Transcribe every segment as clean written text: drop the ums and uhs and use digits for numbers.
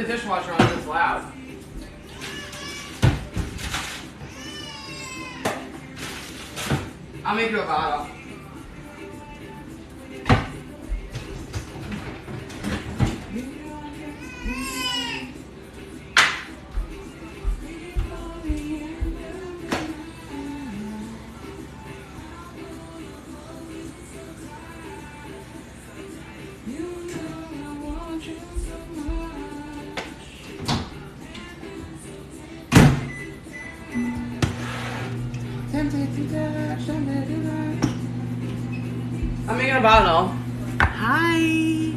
the dishwasher on, it's loud. I'll make you a bottle. I'm making a bottle. Hi.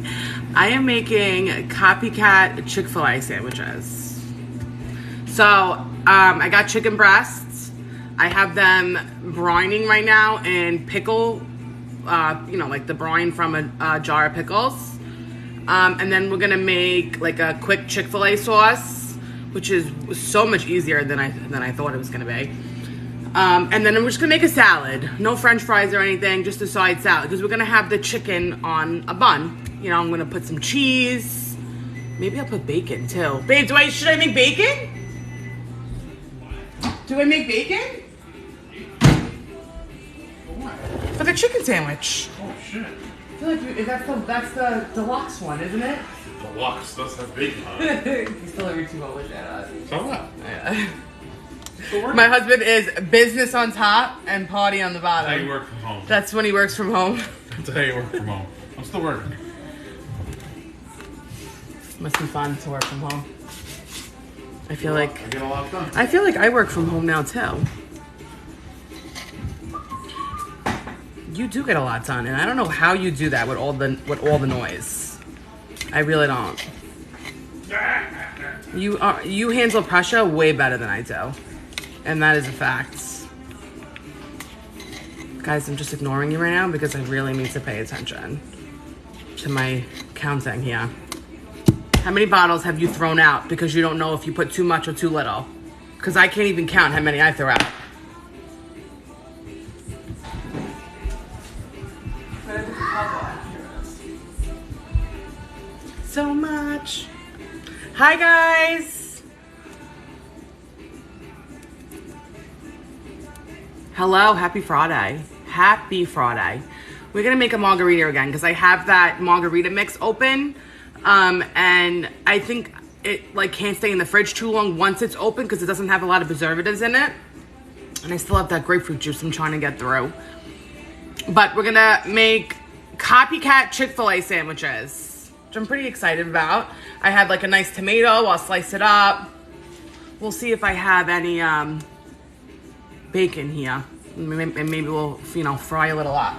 I am making copycat Chick-fil-A sandwiches. So, I got chicken breasts. I have them brining right now in pickle, like the brine from a jar of pickles. And then we're gonna make like a quick Chick-fil-A sauce, which is so much easier than I thought it was gonna be. And then we're just gonna make a salad. No French fries or anything, just a side salad. Because we're gonna have the chicken on a bun. You know, I'm gonna put some cheese. Maybe I'll put bacon too. Babe, should I make bacon? Do I make bacon? For the chicken sandwich. Oh shit. I feel like that's the deluxe one, isn't it? Deluxe does have bacon on it. You still have your 2 with that. So what? Yeah. My husband is business on top and party on the bottom. That's how you work from home. That's when he works from home. That's how you work from home. I'm still working. Must be fun to work from home. I feel like I get a lot done. I feel like I work from home now too. You do get a lot done, and I don't know how you do that with all the noise. I really don't. You handle pressure way better than I do. And that is a fact. Guys, I'm just ignoring you right now because I really need to pay attention to my counting here. How many bottles have you thrown out because you don't know if you put too much or too little? Because I can't even count how many I throw out. So much. Hi, guys. Hello, happy Friday. Happy Friday. We're gonna make a margarita again because I have that margarita mix open. And I think it like can't stay in the fridge too long once it's open because it doesn't have a lot of preservatives in it. And I still have that grapefruit juice I'm trying to get through. But we're gonna make copycat Chick-fil-A sandwiches, which I'm pretty excited about. I had like a nice tomato, I'll slice it up. We'll see if I have any bacon here, and maybe we'll fry a little up.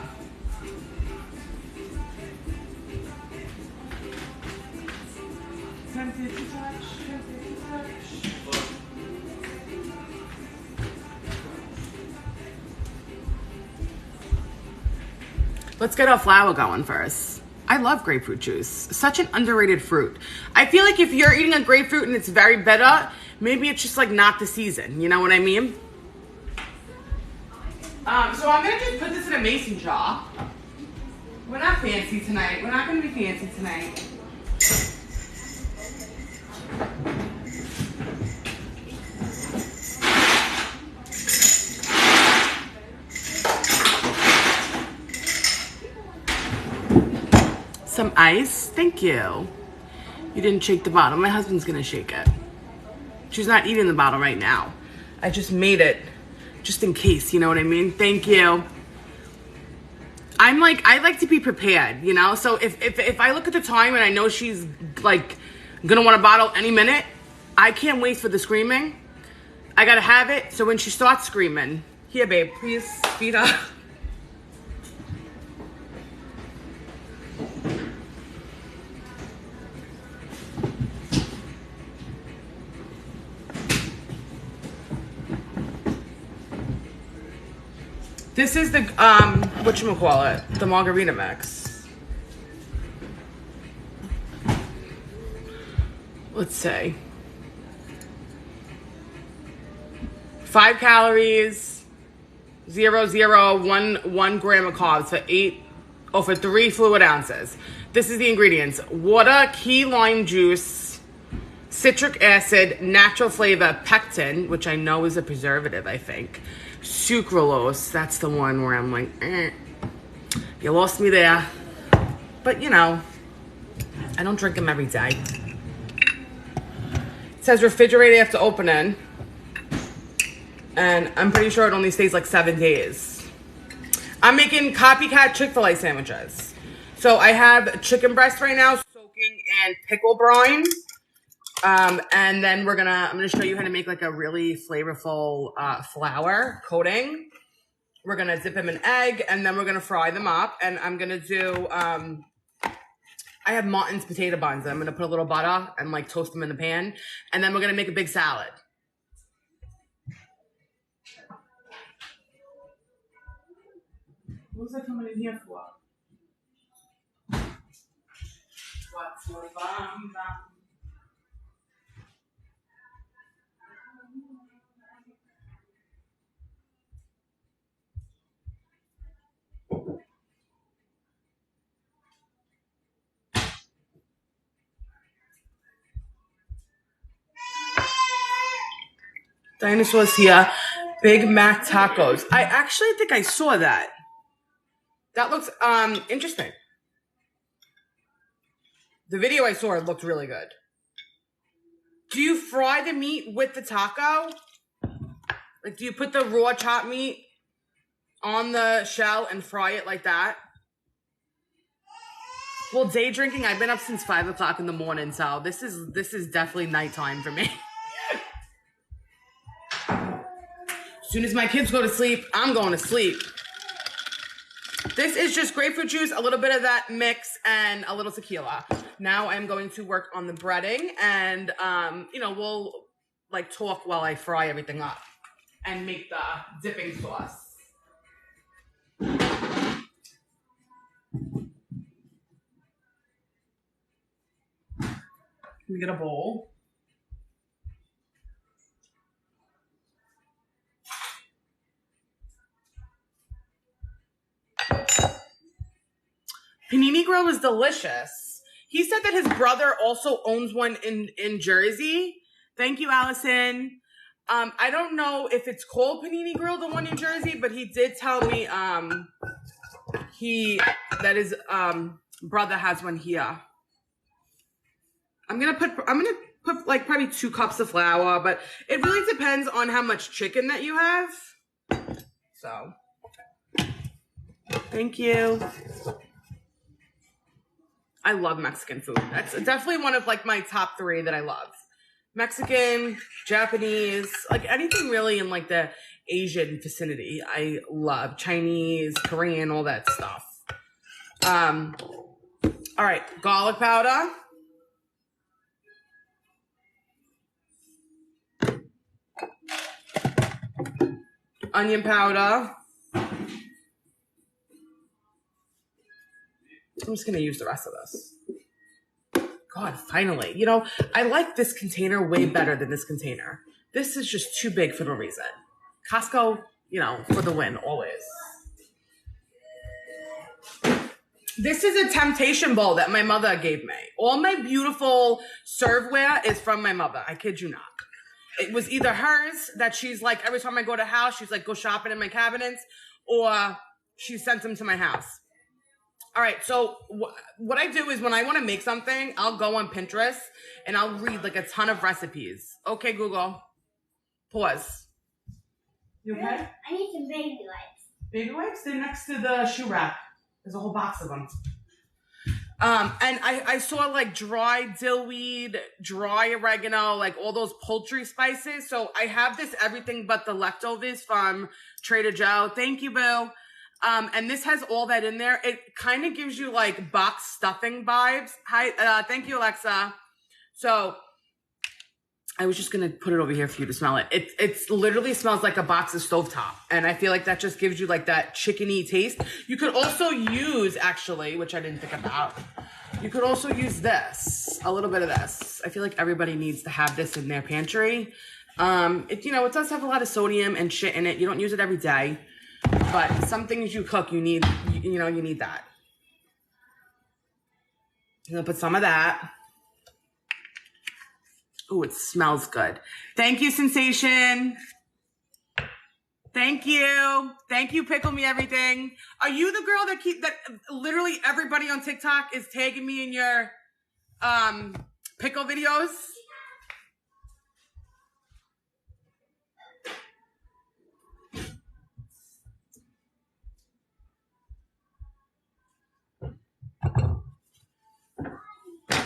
Let's get our flour going first. I love grapefruit juice. Such an underrated fruit. I feel like if you're eating a grapefruit and it's very bitter, maybe it's just like not the season. You know what I mean? So I'm gonna just put this in a mason jar. We're not fancy tonight. We're not gonna be fancy tonight. Some ice, thank you. You didn't shake the bottle. My husband's gonna shake it. She's not eating the bottle right now. I just made it just in case, you know what I mean? Thank you. I like to be prepared, you know? So if I look at the time and I know she's like gonna want a bottle any minute, I can't wait for the screaming. I gotta have it, so when she starts screaming, here babe, please speed up. This is the, whatchamacallit, the margarita mix. Let's say 5 calories, 1 gram of carbs for 3 fluid ounces. This is the ingredients: water, key lime juice, citric acid, natural flavor, pectin, which I know is a preservative, I think. Sucralose, that's the one where I'm like, you lost me there. But you know, I don't drink them every day. It says refrigerator you have to open in. And I'm pretty sure it only stays like 7 days. I'm making copycat Chick-fil-A sandwiches. So I have chicken breast right now soaking in pickle brine. And then I'm gonna show you how to make like a really flavorful flour coating. We're gonna dip them in egg and then we're gonna fry them up. And I'm gonna do, I have Martin's potato buns. I'm gonna put a little butter and like toast them in the pan. And then we're gonna make a big salad. What was I coming in here for? What's your bomb? Dinosaurs here. Big Mac tacos. I actually think I saw that. That looks interesting. The video I saw, it looked really good. Do you fry the meat with the taco? Like, do you put the raw chopped meat on the shell and fry it like that? Well, day drinking, I've been up since 5 o'clock in the morning, so this is definitely nighttime for me. As soon as my kids go to sleep, I'm going to sleep. This is just grapefruit juice, a little bit of that mix, and a little tequila. Now I'm going to work on the breading, and you know, we'll like talk while I fry everything up and make the dipping sauce. Let me get a bowl. Panini Grill is delicious. He said that his brother also owns one in Jersey. Thank you, Allison. I don't know if it's called Panini Grill, the one in Jersey, but he did tell me that his brother has one here. I'm gonna put like probably 2 cups of flour, but it really depends on how much chicken that you have. So, thank you. I love Mexican food. That's definitely one of like my top 3 that I love. Mexican, Japanese, like anything really in like the Asian vicinity. I love Chinese, Korean, all that stuff. All right, garlic powder. Onion powder. I'm just going to use the rest of this. God, finally. You know, I like this container way better than this container. This is just too big for no reason. Costco, you know, for the win, always. This is a temptation bowl that my mother gave me. All my beautiful serveware is from my mother. I kid you not. It was either hers that she's like, every time I go to house, she's like, go shopping in my cabinets, or she sent them to my house. All right, so what I do is when I want to make something, I'll go on Pinterest and I'll read like a ton of recipes. Okay, Google. Pause. You okay? I need some baby wipes. Baby wipes? They're next to the shoe rack. There's a whole box of them. And I saw like dry dillweed, dry oregano, like all those poultry spices. So I have this everything but the leftovers from Trader Joe. Thank you, Boo. And this has all that in there. It kind of gives you like box stuffing vibes. Hi, thank you, Alexa. So I was just going to put it over here for you to smell it. It literally smells like a box of stovetop. And I feel like that just gives you like that chickeny taste. You could also use, actually, which I didn't think about, you could also use this, a little bit of this. I feel like everybody needs to have this in their pantry. It does have a lot of sodium and shit in it. You don't use it every day. But some things you cook, you need that. I'm going to put some of that. Oh, it smells good. Thank you, Sensation. Thank you. Thank you, Pickle Me Everything. Are you the girl that literally everybody on TikTok is tagging me in your pickle videos?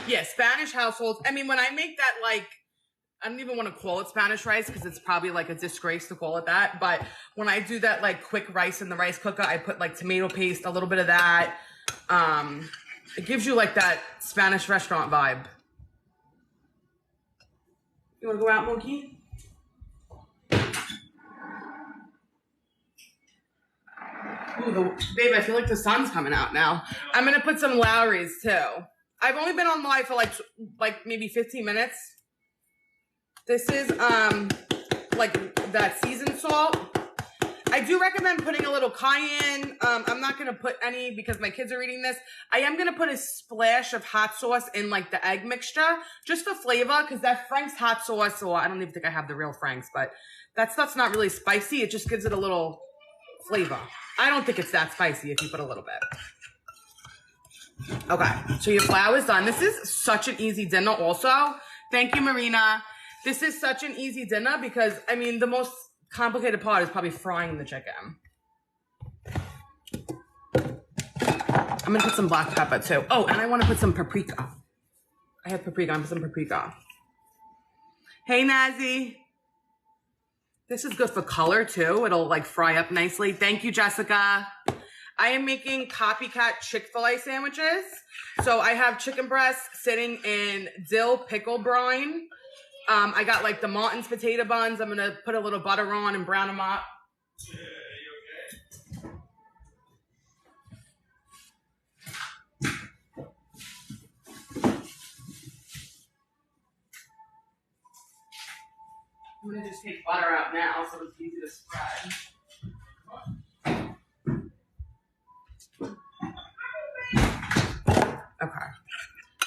Yeah, Spanish households. I mean, when I make that, like, I don't even want to call it Spanish rice because it's probably like a disgrace to call it that. But when I do that, like, quick rice in the rice cooker, I put like tomato paste, a little bit of that. It gives you like that Spanish restaurant vibe. You want to go out, Monkey? Ooh, babe, I feel like the sun's coming out now. I'm going to put some Lowry's too. I've only been on live for like maybe 15 minutes. This is like that seasoned salt. I do recommend putting a little cayenne. I'm not going to put any because my kids are eating this. I am going to put a splash of hot sauce in like the egg mixture just for flavor because that Frank's hot sauce, or I don't even think I have the real Frank's, but that stuff's not really spicy. It just gives it a little flavor. I don't think it's that spicy if you put a little bit. Okay, so your flour is done. This is such an easy dinner also. Thank you, Marina. This is such an easy dinner because, I mean, the most complicated part is probably frying the chicken. I'm going to put some black pepper too. Oh, and I want to put some paprika. I have paprika. I'm going to put some paprika. Hey, Nazi. This is good for color too. It'll like fry up nicely. Thank you, Jessica. I am making copycat Chick-fil-A sandwiches. So I have chicken breasts sitting in dill pickle brine. I got like the Martin's potato buns. I'm going to put a little butter on and brown them up. Yeah, you okay? I'm going to just take butter out now so it's easy to spread. Okay.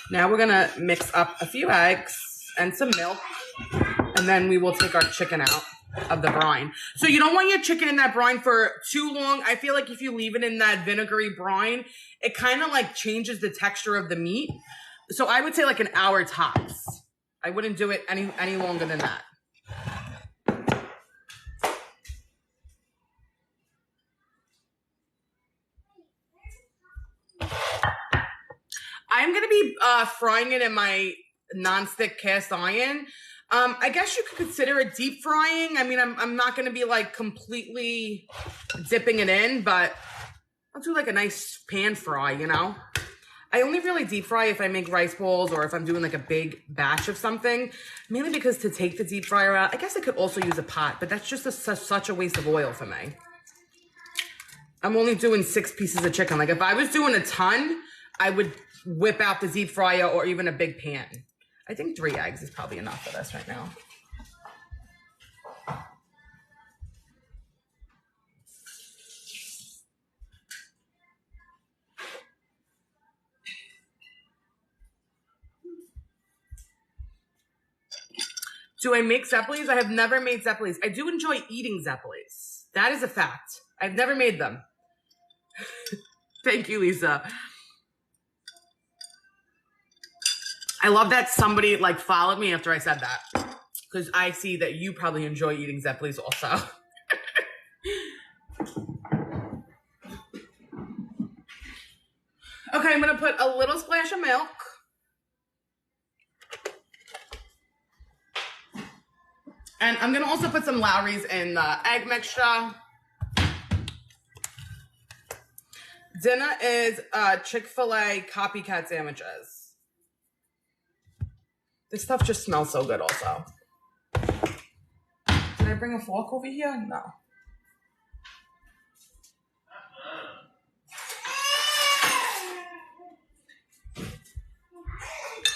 Now we're going to mix up a few eggs and some milk, and then we will take our chicken out of the brine. So you don't want your chicken in that brine for too long. I feel like if you leave it in that vinegary brine, it kind of like changes the texture of the meat. So I would say like an hour tops. I wouldn't do it any longer than that. I'm going to be frying it in my nonstick cast iron. I guess you could consider it deep frying. I mean, I'm not going to be like completely dipping it in, but I'll do like a nice pan fry, you know? I only really deep fry if I make rice balls or if I'm doing like a big batch of something, mainly because to take the deep fryer out, I guess I could also use a pot, but that's just such a waste of oil for me. I'm only doing 6 pieces of chicken. Like if I was doing a ton, I would whip out the deep fryer or even a big pan. I think 3 eggs is probably enough for this right now. Do I make Zeppelis? I have never made Zeppelis. I do enjoy eating Zeppelis. That is a fact. I've never made them. Thank you, Lisa. I love that somebody like followed me after I said that, because I see that you probably enjoy eating Zeppelis also. Okay, I'm going to put a little splash of milk. And I'm going to also put some Lowry's in the egg mixture. Dinner is Chick-fil-A copycat sandwiches. This stuff just smells so good also. Did I bring a fork over here? No.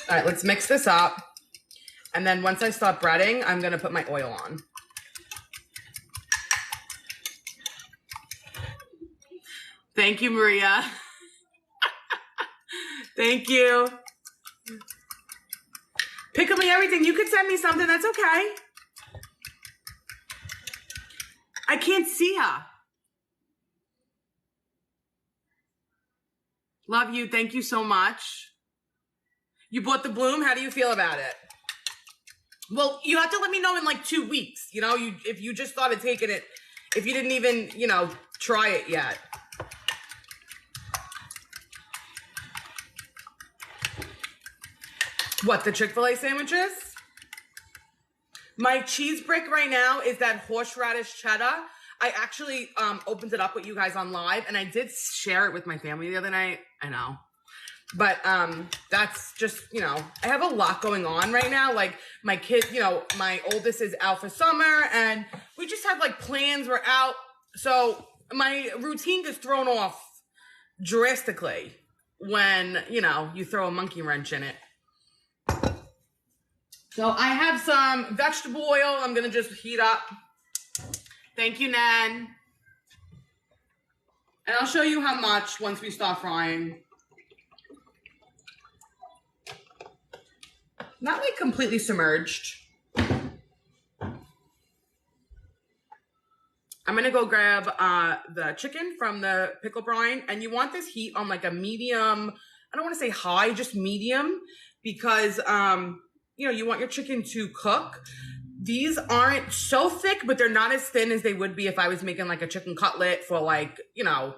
All right, let's mix this up. And then once I start breading, I'm going to put my oil on. Thank you, Maria. Thank you. Pickle me everything. You could send me something. That's okay. I can't see her. Love you. Thank you so much. You bought the bloom. How do you feel about it? Well, you have to let me know in like 2 weeks. You know, if you just started taking it, if you didn't even, you know, try it yet. What, the Chick-fil-A sandwiches? My cheese brick right now is that horseradish cheddar. I actually opened it up with you guys on live, and I did share it with my family the other night. I know. But that's just, you know, I have a lot going on right now. Like my kid, you know, my oldest is out for summer, and we just have like plans. We're out. So my routine gets thrown off drastically when, you know, you throw a monkey wrench in it. So I have some vegetable oil. I'm going to just heat up. Thank you, Nan. And I'll show you how much once we start frying. Not like completely submerged. I'm going to go grab the chicken from the pickle brine. And you want this heat on like a medium, I don't want to say high, just medium. Because, you know, you want your chicken to cook. These aren't so thick, but they're not as thin as they would be if I was making like a chicken cutlet for like, you know,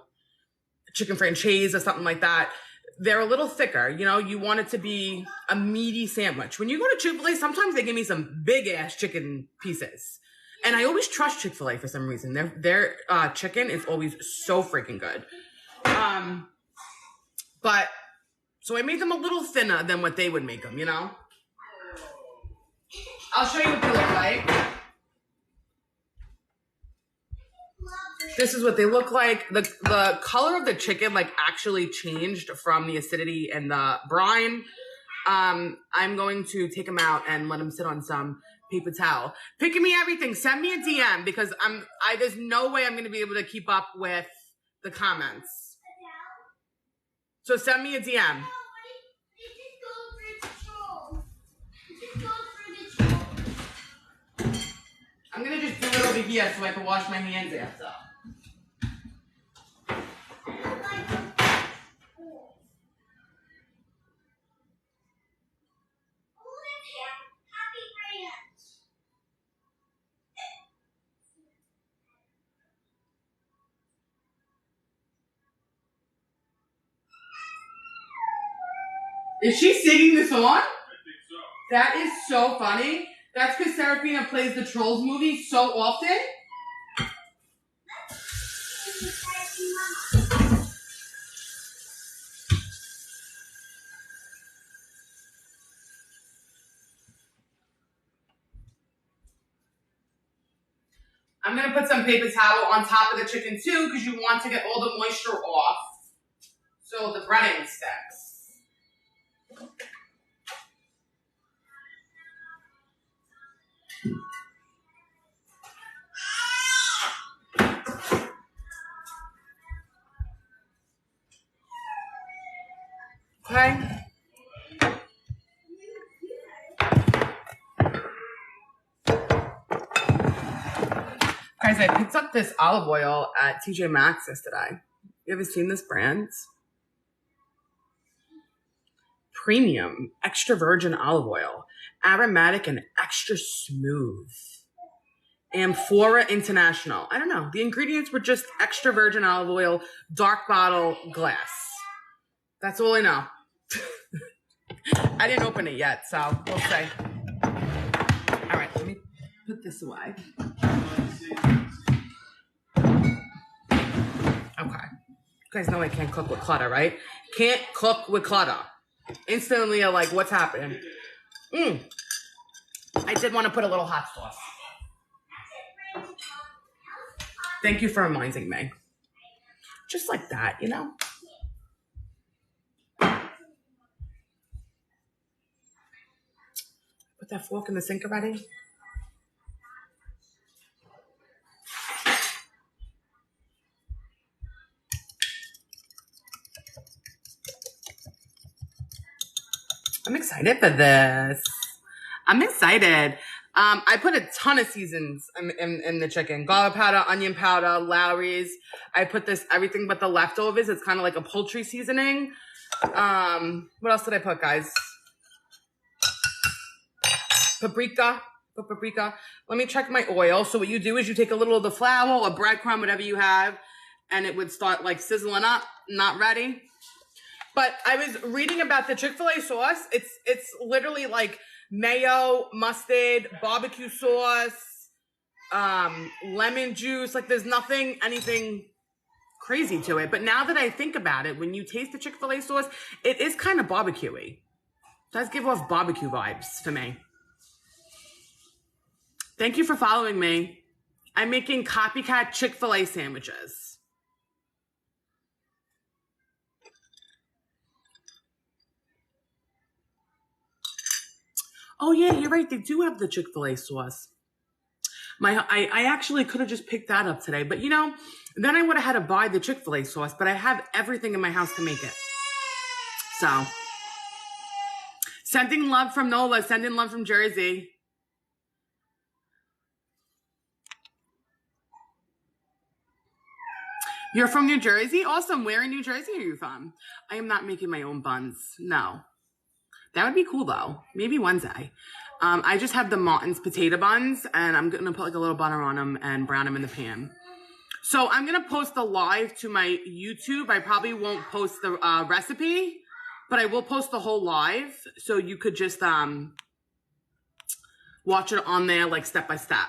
chicken franchise or something like that. They're a little thicker. You know, you want it to be a meaty sandwich. When you go to Chick-fil-A, sometimes they give me some big ass chicken pieces. And I always trust Chick-fil-A for some reason. Their chicken is always so freaking good. But, so I made them a little thinner than what they would make them, you know? I'll show you what they look like. This is what they look like. The color of the chicken like actually changed from the acidity and the brine. I'm going to take them out and let them sit on some paper towel. Picking me everything. Send me a DM because there's no way I'm going to be able to keep up with the comments. So send me a DM. I'm going to just do it over here so I can wash my hands after. Is she singing the song? I think so. That is so funny. That's because Serafina plays the Trolls movie so often. I'm going to put some paper towel on top of the chicken too because you want to get all the moisture off so the breading sticks. Okay. Guys, I picked up this olive oil at TJ Maxx yesterday. You ever seen this brand? Premium, extra virgin olive oil. Aromatic and extra smooth. Amphora International. I don't know. The ingredients were just extra virgin olive oil, dark bottle, glass. That's all I know. I didn't open it yet, so we'll see. All right, let me put this away. Okay. You guys know I can't cook with clutter, right? Can't cook with clutter. Instantly, you're like, what's happening? I did want to put a little hot sauce. Thank you for reminding me. Just like that, you know? Put that fork in the sink already. I'm excited for this. I'm excited. I put a ton of seasons in the chicken. Garlic powder, onion powder, Lowry's. I put this everything but the leftovers. It's kind of like a poultry seasoning. What else did I put, guys? Paprika. Put paprika. Let me check my oil. So what you do is you take a little of the flour or breadcrumb, whatever you have, and it would start like sizzling up. Not ready. But I was reading about the Chick-fil-A sauce. It's literally like mayo, mustard, barbecue sauce, lemon juice. Like there's anything crazy to it. But now that I think about it, when you taste the Chick-fil-A sauce, it is kind of barbecue-y. It does give off barbecue vibes to me. Thank you for following me. I'm making copycat Chick-fil-A sandwiches. Oh yeah, you're right. They do have the Chick-fil-A sauce. I actually could have just picked that up today, but then I would have had to buy the Chick-fil-A sauce, but I have everything in my house to make it. So, sending love from Nola, sending love from Jersey. You're from New Jersey? Awesome. Where in New Jersey are you from? I am not making my own buns. No. That would be cool though. Maybe Wednesday. I just have the Martin's potato buns and I'm going to put like a little butter on them and brown them in the pan. So I'm going to post the live to my YouTube. I probably won't post the recipe, but I will post the whole live. So you could just watch it on there like step by step.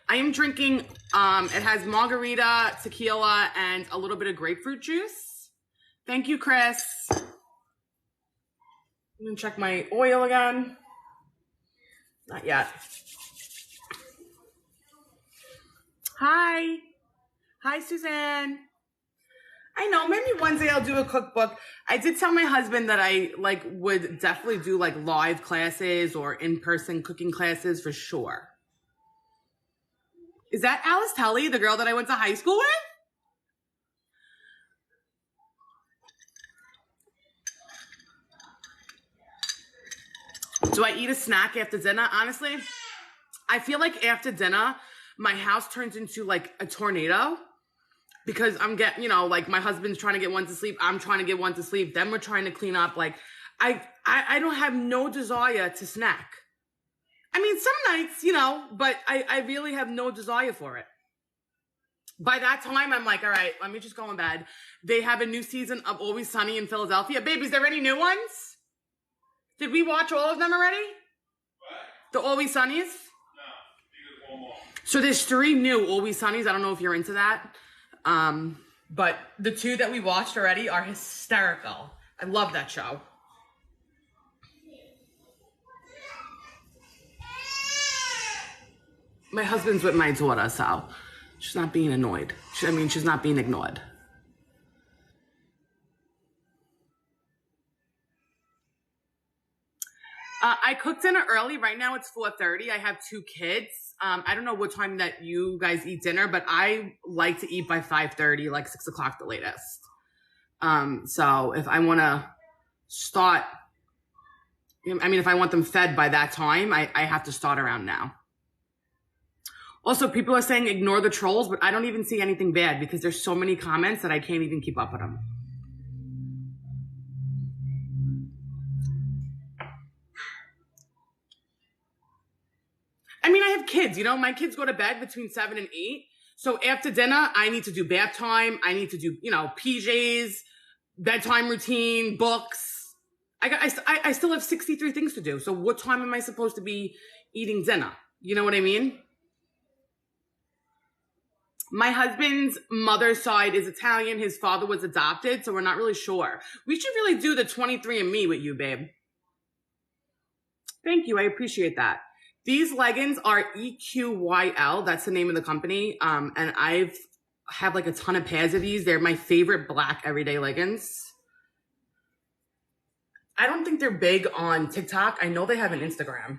I am drinking, it has margarita, tequila, and a little bit of grapefruit juice. Thank you, Chris. I'm going to check my oil again. Not yet. Hi. Hi, Suzanne. I know, maybe Wednesday I'll do a cookbook. I did tell my husband that I would definitely do live classes or in-person cooking classes for sure. Is that Alice Telly, the girl that I went to high school with? Do I eat a snack after dinner? Honestly, I feel like after dinner, my house turns into a tornado because I'm getting, my husband's trying to get one to sleep. I'm trying to get one to sleep. Then we're trying to clean up. I don't have no desire to snack. I mean, some nights, but I really have no desire for it. By that time, I'm like, all right, let me just go in bed. They have a new season of Always Sunny in Philadelphia. Babe, is there any new ones? Did we watch all of them already? What? The Always Sunnies? No, I think there's one more. So there's 3 new Always Sunnies. I don't know if you're into that. But the 2 that we watched already are hysterical. I love that show. My husband's with my daughter, so she's not being annoyed. She's not being ignored. I cooked dinner early. Right now it's 4:30. I have 2 kids. I don't know what time that you guys eat dinner, but I like to eat by 5:30, 6 o'clock the latest. So if I want to start, if I want them fed by that time, I have to start around now. Also, people are saying ignore the trolls, but I don't even see anything bad because there's so many comments that I can't even keep up with them. I have kids, my kids go to bed between 7 and 8. So after dinner, I need to do bath time. I need to do, PJs, bedtime routine, books. I still have 63 things to do. So what time am I supposed to be eating dinner? You know what I mean? My husband's mother's side is Italian. His father was adopted, so we're not really sure. We should really do the 23andMe with you, babe. Thank you. I appreciate that. These leggings are EQYL. That's the name of the company. And I have a ton of pairs of these. They're my favorite black everyday leggings. I don't think they're big on TikTok. I know they have an Instagram.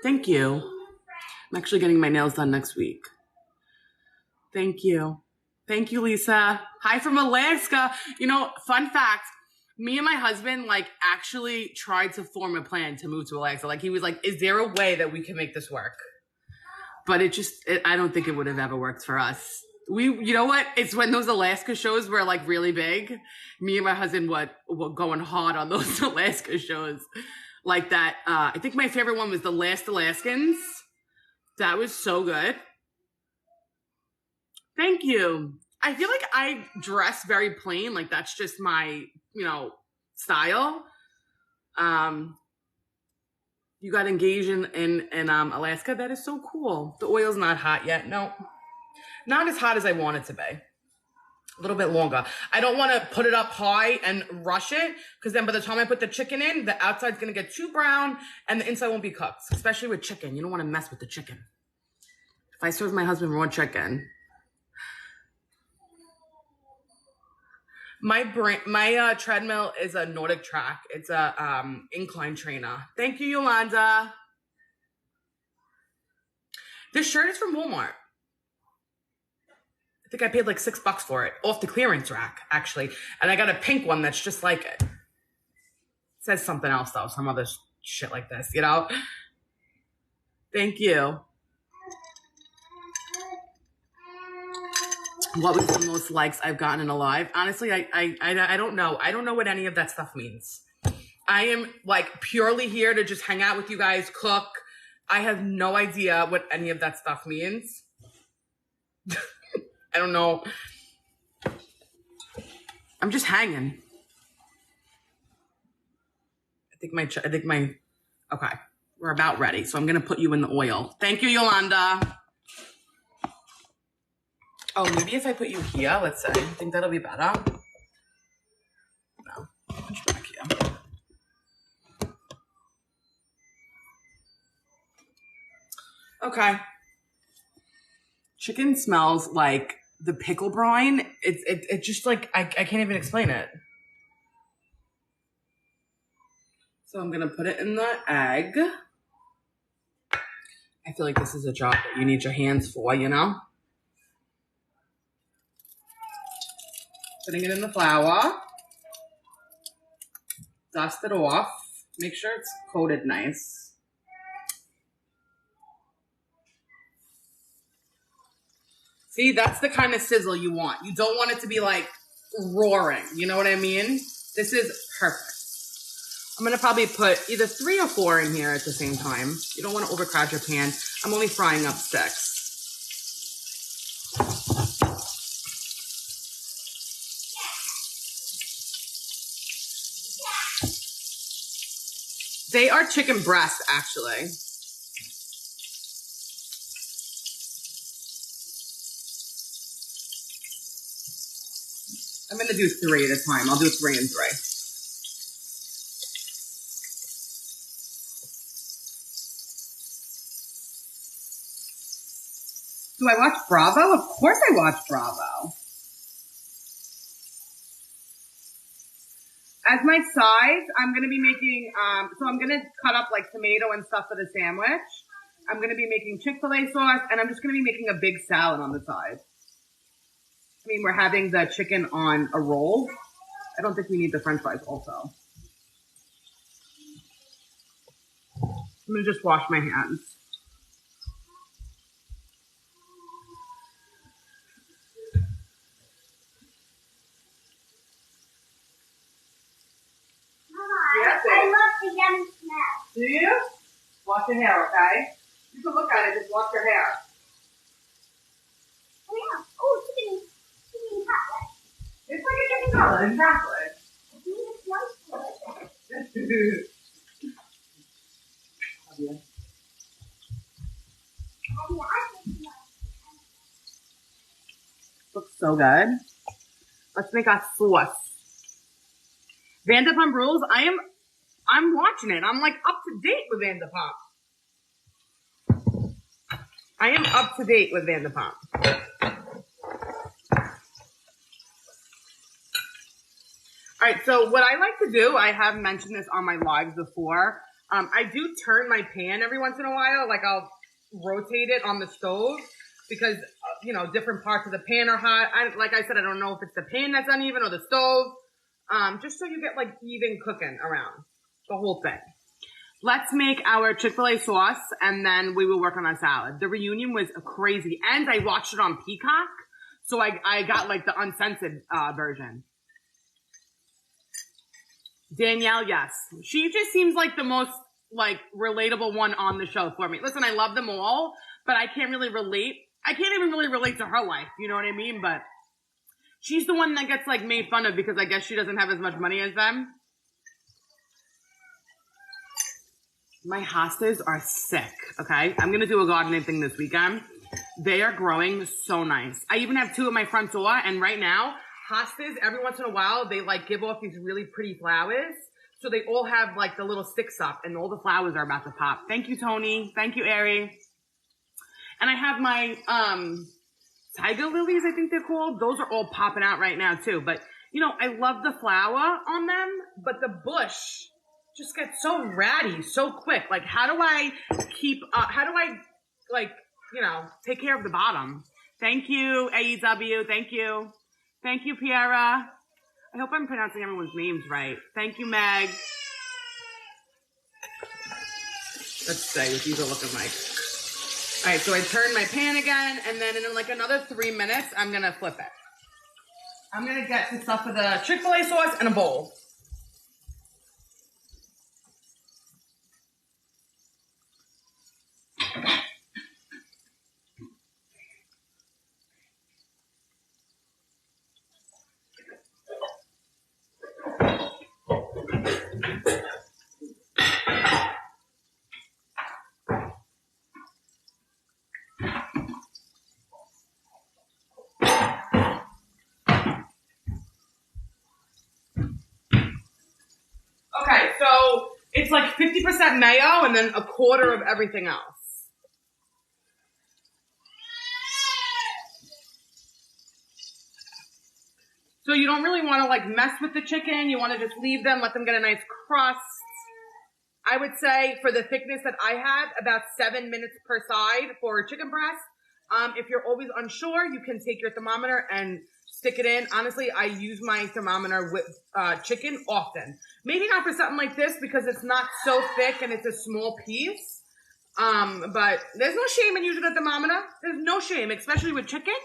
Thank you. I'm actually getting my nails done next week. Thank you. Thank you, Lisa. Hi from Alaska. Fun fact. Me and my husband, like, actually tried to form a plan to move to Alaska. Like, he was like, is there a way that we can make this work? But I don't think it would have ever worked for us. You know what? It's when those Alaska shows were, like, really big. Me and my husband were going hard on those Alaska shows. Like that. I think my favorite one was The Last Alaskans. That was so good. Thank you. I feel like I dress very plain. Like, that's just my, style. You got engaged in Alaska. That is so cool. The oil's not hot yet. No, not as hot as I want it to be. A little bit longer. I don't want to put it up high and rush it, because then by the time I put the chicken in, the outside's going to get too brown and the inside won't be cooked, especially with chicken. You don't want to mess with the chicken. If I serve my husband raw chicken, my treadmill is a Nordic track. It's a incline trainer. Thank you, Yolanda. This shirt is from Walmart. I think I paid like $6 for it off the clearance rack, actually. And I got a pink one that's just like it. It says something else though, some other shit like this, Thank you. What was the most likes I've gotten in a live? Honestly, I don't know. I don't know what any of that stuff means. I am like purely here to just hang out with you guys, cook. I have no idea what any of that stuff means. I don't know. I'm just hanging. Okay. We're about ready. So I'm going to put you in the oil. Thank you, Yolanda. Oh, maybe if I put you here, let's say. I think that'll be better. No, push back here. Okay. Chicken smells like the pickle brine. It's just like, I can't even explain it. So I'm going to put it in the egg. I feel like this is a job that you need your hands for, Putting it in the flour. Dust it off. Make sure it's coated nice. See, that's the kind of sizzle you want. You don't want it to be like roaring. You know what I mean? This is perfect. I'm going to probably put either 3 or 4 in here at the same time. You don't want to overcrowd your pan. I'm only frying up sticks. They are chicken breasts, actually. I'm going to do 3 at a time. I'll do 3 and 3. Do I watch Bravo? Of course I watch Bravo. As my sides, I'm going to be making, so I'm going to cut up like tomato and stuff for the sandwich. I'm going to be making Chick-fil-A sauce, and I'm just going to be making a big salad on the side. I mean, we're having the chicken on a roll. I don't think we need the french fries also. I'm going to just wash my hands. I love the yummy smell. Do you? Wash your hair, okay? You can look at it, just wash your hair. Oh, yeah. Oh, chicken cutlet. It's like a chicken cutlet, exactly. It smells delicious. Looks so good. Let's make our sauce. Vanderpump Rules. I'm watching it. I'm like up to date with Vanderpump. I am up to date with Vanderpump. All right, so what I like to do, I have mentioned this on my lives before. I do turn my pan every once in a while. Like I'll rotate it on the stove because, different parts of the pan are hot. Like I said, I don't know if it's the pan that's uneven or the stove. just so you get like even cooking around the whole thing. Let's make our Chick-fil-A sauce, and then we will work on our salad. The reunion was crazy, and I watched it on Peacock, so I got like the uncensored version. Danielle, yes. She just seems like the most like relatable one on the show for me. Listen, I love them all, but I can't really relate. I can't even really relate to her life, you know what I mean? But she's the one that gets like made fun of because I guess she doesn't have as much money as them. My hostas are sick, okay? I'm gonna do a gardening thing this weekend. They are growing so nice. I even have 2 at my front door, and right now, hostas, every once in a while, they like give off these really pretty flowers. So they all have like the little sticks up, and all the flowers are about to pop. Thank you, Tony. Thank you, Ari. And I have my tiger lilies, I think they're called. Those are all popping out right now too. But you know, I love the flower on them, but the bush just gets so ratty so quick. Like, how do I like, you know, take care of the bottom? Thank you, AEW. Thank you. Thank you, Piera. I hope I'm pronouncing everyone's names right. Thank you, Meg. Let's see what these are looking like. All right, so I turn my pan again, and then in like another 3 minutes, I'm going to flip it. I'm going to get some stuff for the Chick-fil-A sauce in a bowl. Okay, so it's like 50% mayo and then a quarter of everything else. So you don't really want to like mess with the chicken. You want to just leave them, let them get a nice crust. I would say for the thickness that I have, about 7 minutes per side for chicken breast. If you're always unsure, you can take your thermometer and stick it in. Honestly, I use my thermometer with chicken often. Maybe not for something like this because it's not so thick and it's a small piece. But there's no shame in using a thermometer. There's no shame, especially with chicken.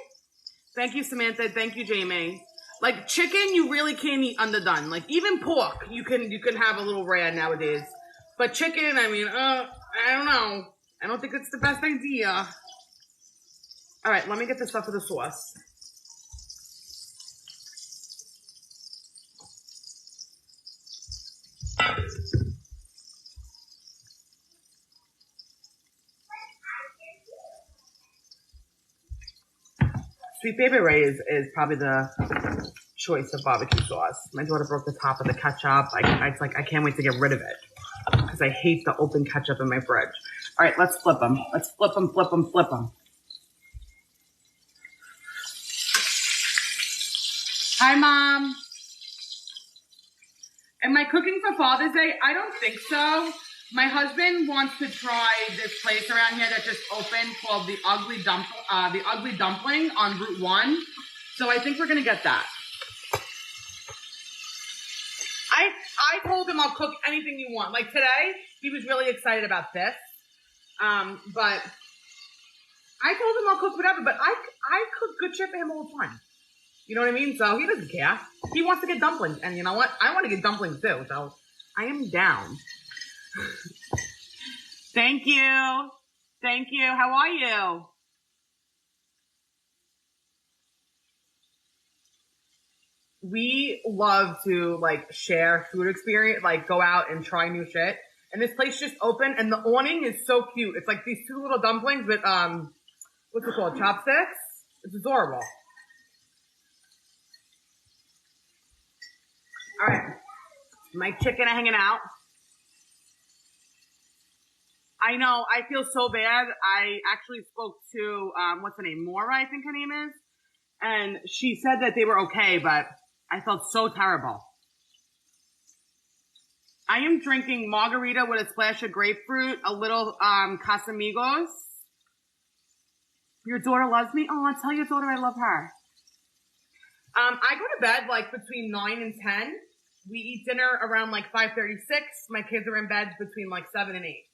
Thank you, Samantha. Thank you, Jamie. Like chicken, you really can't eat underdone. Like even pork, you can have a little rare nowadays. But chicken, I mean, I don't know. I don't think it's the best idea. All right, let me get the stuff for the sauce. Sweet Baby Ray is probably the choice of barbecue sauce. My daughter broke the top of the ketchup. I can't wait to get rid of it because I hate the open ketchup in my fridge. All right, let's flip them. Let's flip them, flip them, flip them. Hi, Mom. Am I cooking for Father's Day? I don't think so. My husband wants to try this place around here that just opened called the Ugly Dumpling on Route 1. So I think we're gonna get that. I told him I'll cook anything you want. Like today, he was really excited about this. But I told him I'll cook whatever. But I cook good shit for him all the time. You know what I mean? So he doesn't care. He wants to get dumplings, and you know what? I want to get dumplings too. So I am down. Thank you. Thank you. How are you? We love to like share food experience, like go out and try new shit. And this place just opened and the awning is so cute. It's like these 2 little dumplings with, what's it called? Chopsticks? It's adorable. All right. My chicken are hanging out. I know. I feel so bad. I actually spoke to, what's her name? Maura, I think her name is. And she said that they were okay, but I felt so terrible. I am drinking margarita with a splash of grapefruit, a little Casamigos. Your daughter loves me? Oh, tell your daughter I love her. I go to bed like between 9 and 10. We eat dinner around like 5:36. My kids are in bed between like 7 and 8.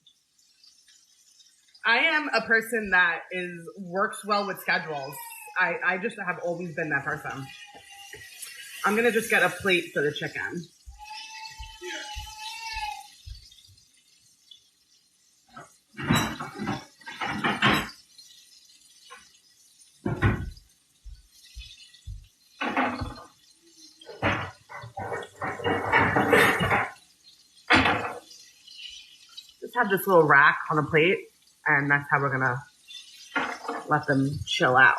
I am a person that works well with schedules. I just have always been that person. I'm gonna just get a plate for the chicken. Just have this little rack on a plate, and that's how we're gonna let them chill out.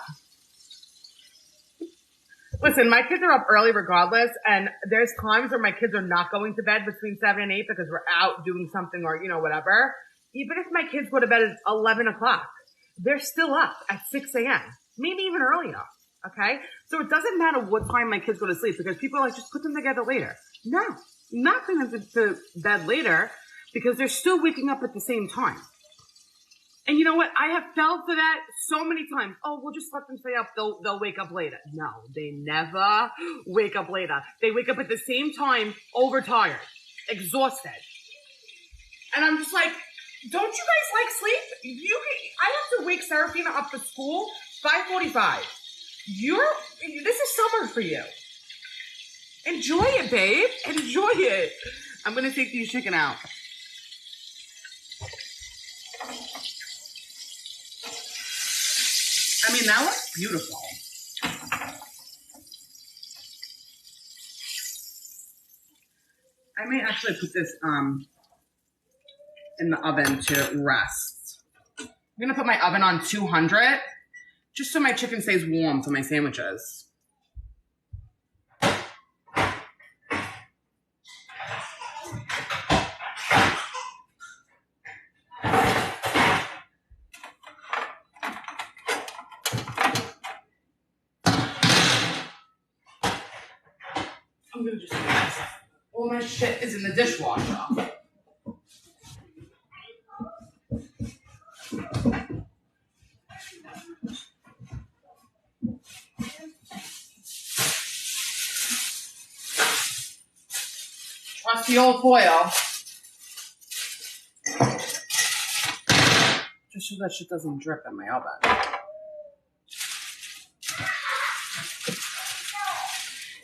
Listen, my kids are up early regardless, and there's times where my kids are not going to bed between 7 and 8 because we're out doing something or, whatever. Even if my kids go to bed at 11 o'clock, they're still up at 6 a.m., maybe even earlier, okay? So it doesn't matter what time my kids go to sleep because people are like, just put them together later. No, I'm not putting them to bed later because they're still waking up at the same time. And you know what? I have fell for that so many times. Oh, we'll just let them stay up. They'll wake up later. No, they never wake up later. They wake up at the same time, overtired, exhausted. And I'm just like, don't you guys like sleep? I have to wake Serafina up for school 5:45. This is summer for you. Enjoy it, babe. Enjoy it. I'm gonna take these chicken out. I mean, that looks beautiful. I may actually put this in the oven to rest. I'm gonna put my oven on 200 just so my chicken stays warm for my sandwiches. I'm gonna just all my shit is in the dishwasher. Trusty old foil. Just so that shit doesn't drip in my oven.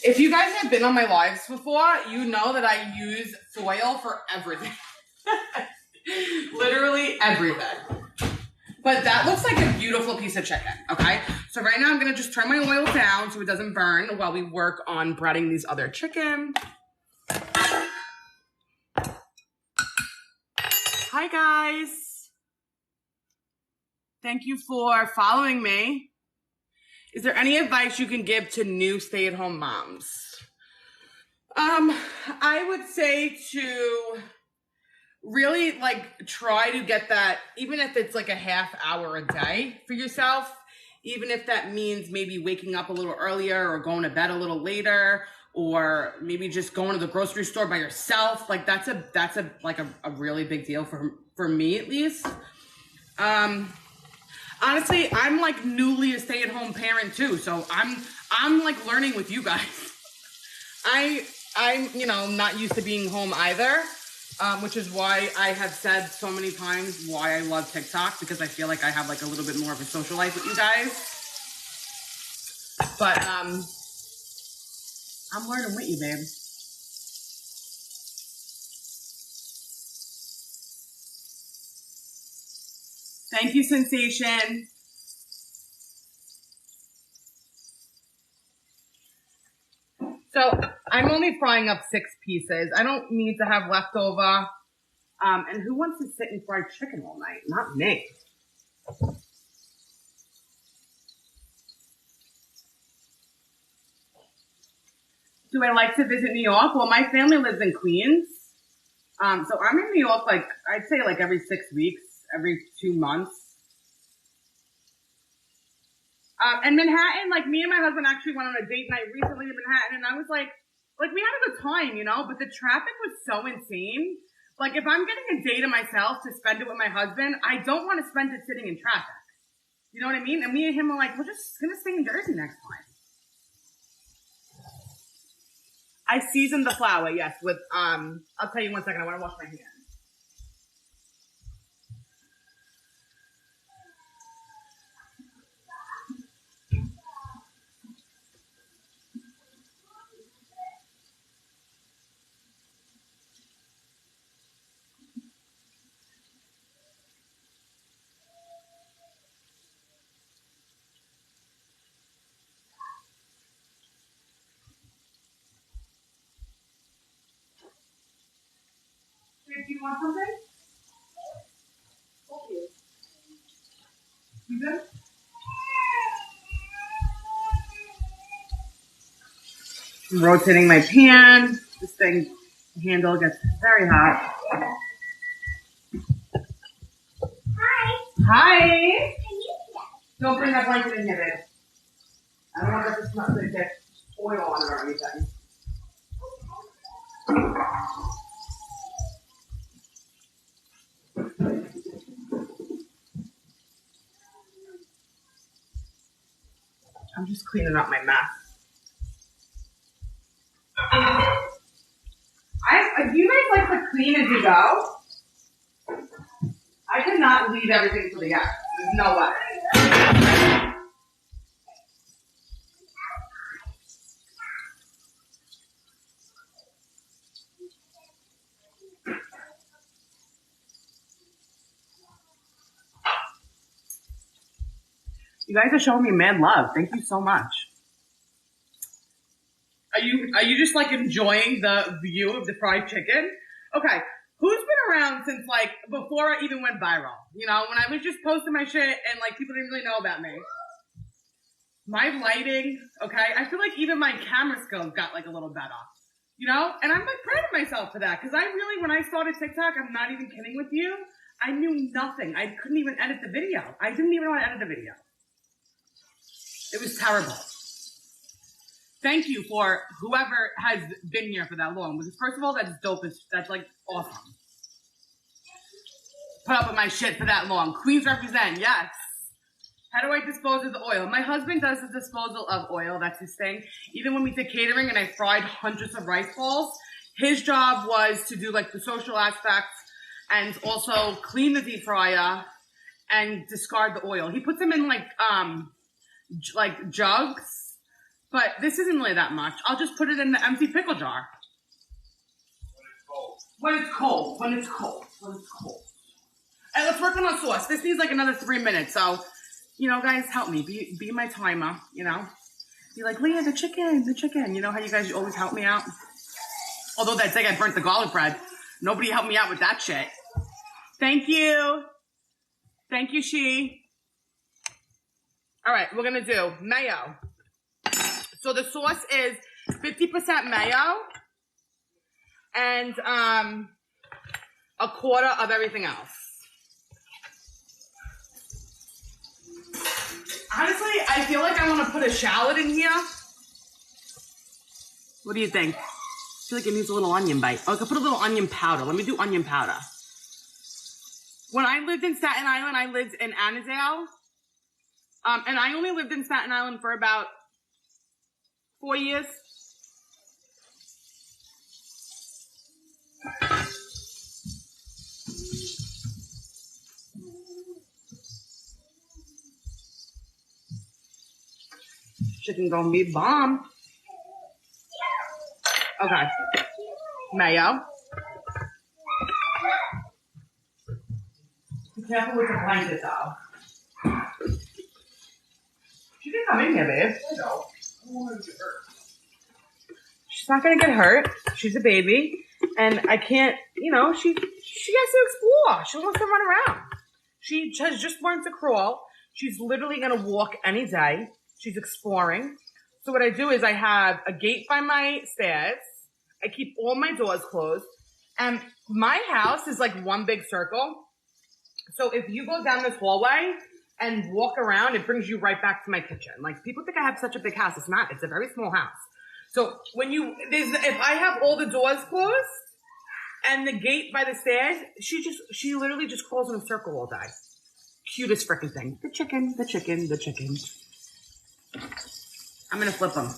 If you guys have been on my lives before, you know that I use foil for everything. Literally everything. But that looks like a beautiful piece of chicken, okay? So right now I'm gonna just turn my oil down so it doesn't burn while we work on breading these other chicken. Hi guys. Thank you for following me. Is there any advice you can give to new stay-at-home moms? I would say to really try to get that, even if it's like a half hour a day for yourself, even if that means maybe waking up a little earlier or going to bed a little later, or maybe just going to the grocery store by yourself. Like that's a really big deal for me at least. Honestly, I'm like newly a stay-at-home parent too, so I'm like learning with you guys. I'm not used to being home either, which is why I have said so many times why I love TikTok, because I feel like I have like a little bit more of a social life with you guys. But I'm learning with you, babe. Thank you, Sensation. So I'm only frying up 6 pieces. I don't need to have leftover. And who wants to sit and fry chicken all night? Not me. Do I like to visit New York? Well, my family lives in Queens. So I'm in New York, I'd say every 6 weeks, every 2 months. And Manhattan, me and my husband actually went on a date night recently to Manhattan, and I was like, we had a good time, but the traffic was so insane. If I'm getting a day to myself to spend it with my husband, I don't want to spend it sitting in traffic. You know what I mean? And me and him were like, we're just going to stay in Jersey next time. I seasoned the flour, yes, with, I'll tell you 1 second. I want to wash my hands. Do you want something? Thank you. You good? I'm rotating my pan. This thing handle gets very hot. Hi. Hi. Can you get? Don't bring that blanket in here, babe. I don't want this to get oil on it or anything. I'm just cleaning up my mess. Do you guys like to clean as you go? I cannot leave everything to the end. There's no way. You guys are showing me mad love. Thank you so much. Are you just like enjoying the view of the fried chicken? Okay, who's been around since like before I even went viral? You know, when I was just posting my shit and like people didn't really know about me. My lighting, okay, I feel like even my camera skills got like a little better. You know, and I'm like proud of myself for that because I really, when I started TikTok, I'm not even kidding with you, I knew nothing. I couldn't even edit the video. I didn't even know how to edit a video. It was terrible. Thank you for whoever has been here for that long. Because first of all, that's dope. That's like awesome. Put up with my shit for that long. Queens represent, yes. How do I dispose of the oil? My husband does the disposal of oil. That's his thing. Even when we did catering and I fried hundreds of rice balls, his job was to do like the social aspects and also clean the deep fryer and discard the oil. He puts them in like jugs, but this isn't really that much. I'll just put it in the empty pickle jar. When it's cold. When it's cold. When it's cold. All right, let's work on our sauce. This needs like another 3 minutes, so, you know, guys, help me. Be my timer, you know? Be like, Leah, the chicken. You know how you guys always help me out? Although that day I burnt the garlic bread. Nobody helped me out with that shit. Thank you. Thank you, she. All right, we're going to do mayo. So the sauce is 50% mayo and a quarter of everything else. Honestly, I feel like I want to put a shallot in here. What do you think? I feel like it needs a little onion bite. Oh, I could put a little onion powder. Let me do onion powder. When I lived in Staten Island, I lived in Annandale. And I only lived in Staten Island for about 4 years. Chicken gonna be bomb. Okay. Mayo. Be careful with the blanket though. She didn't come in here, babe. I know. I don't want her to get hurt. She's not gonna get hurt. She's a baby. And I can't, you know, she has to explore. She wants to run around. She has just learned to crawl. She's literally gonna walk any day. She's exploring. So what I do is I have a gate by my stairs. I keep all my doors closed. And my house is like one big circle. So if you go down this hallway and walk around, it brings you right back to my kitchen. Like people think I have such a big house. It's not. It's a very small house. So when if I have all the doors closed and the gate by the stairs, she literally just crawls in a circle all day. Cutest freaking thing. The chicken. I'm gonna flip them.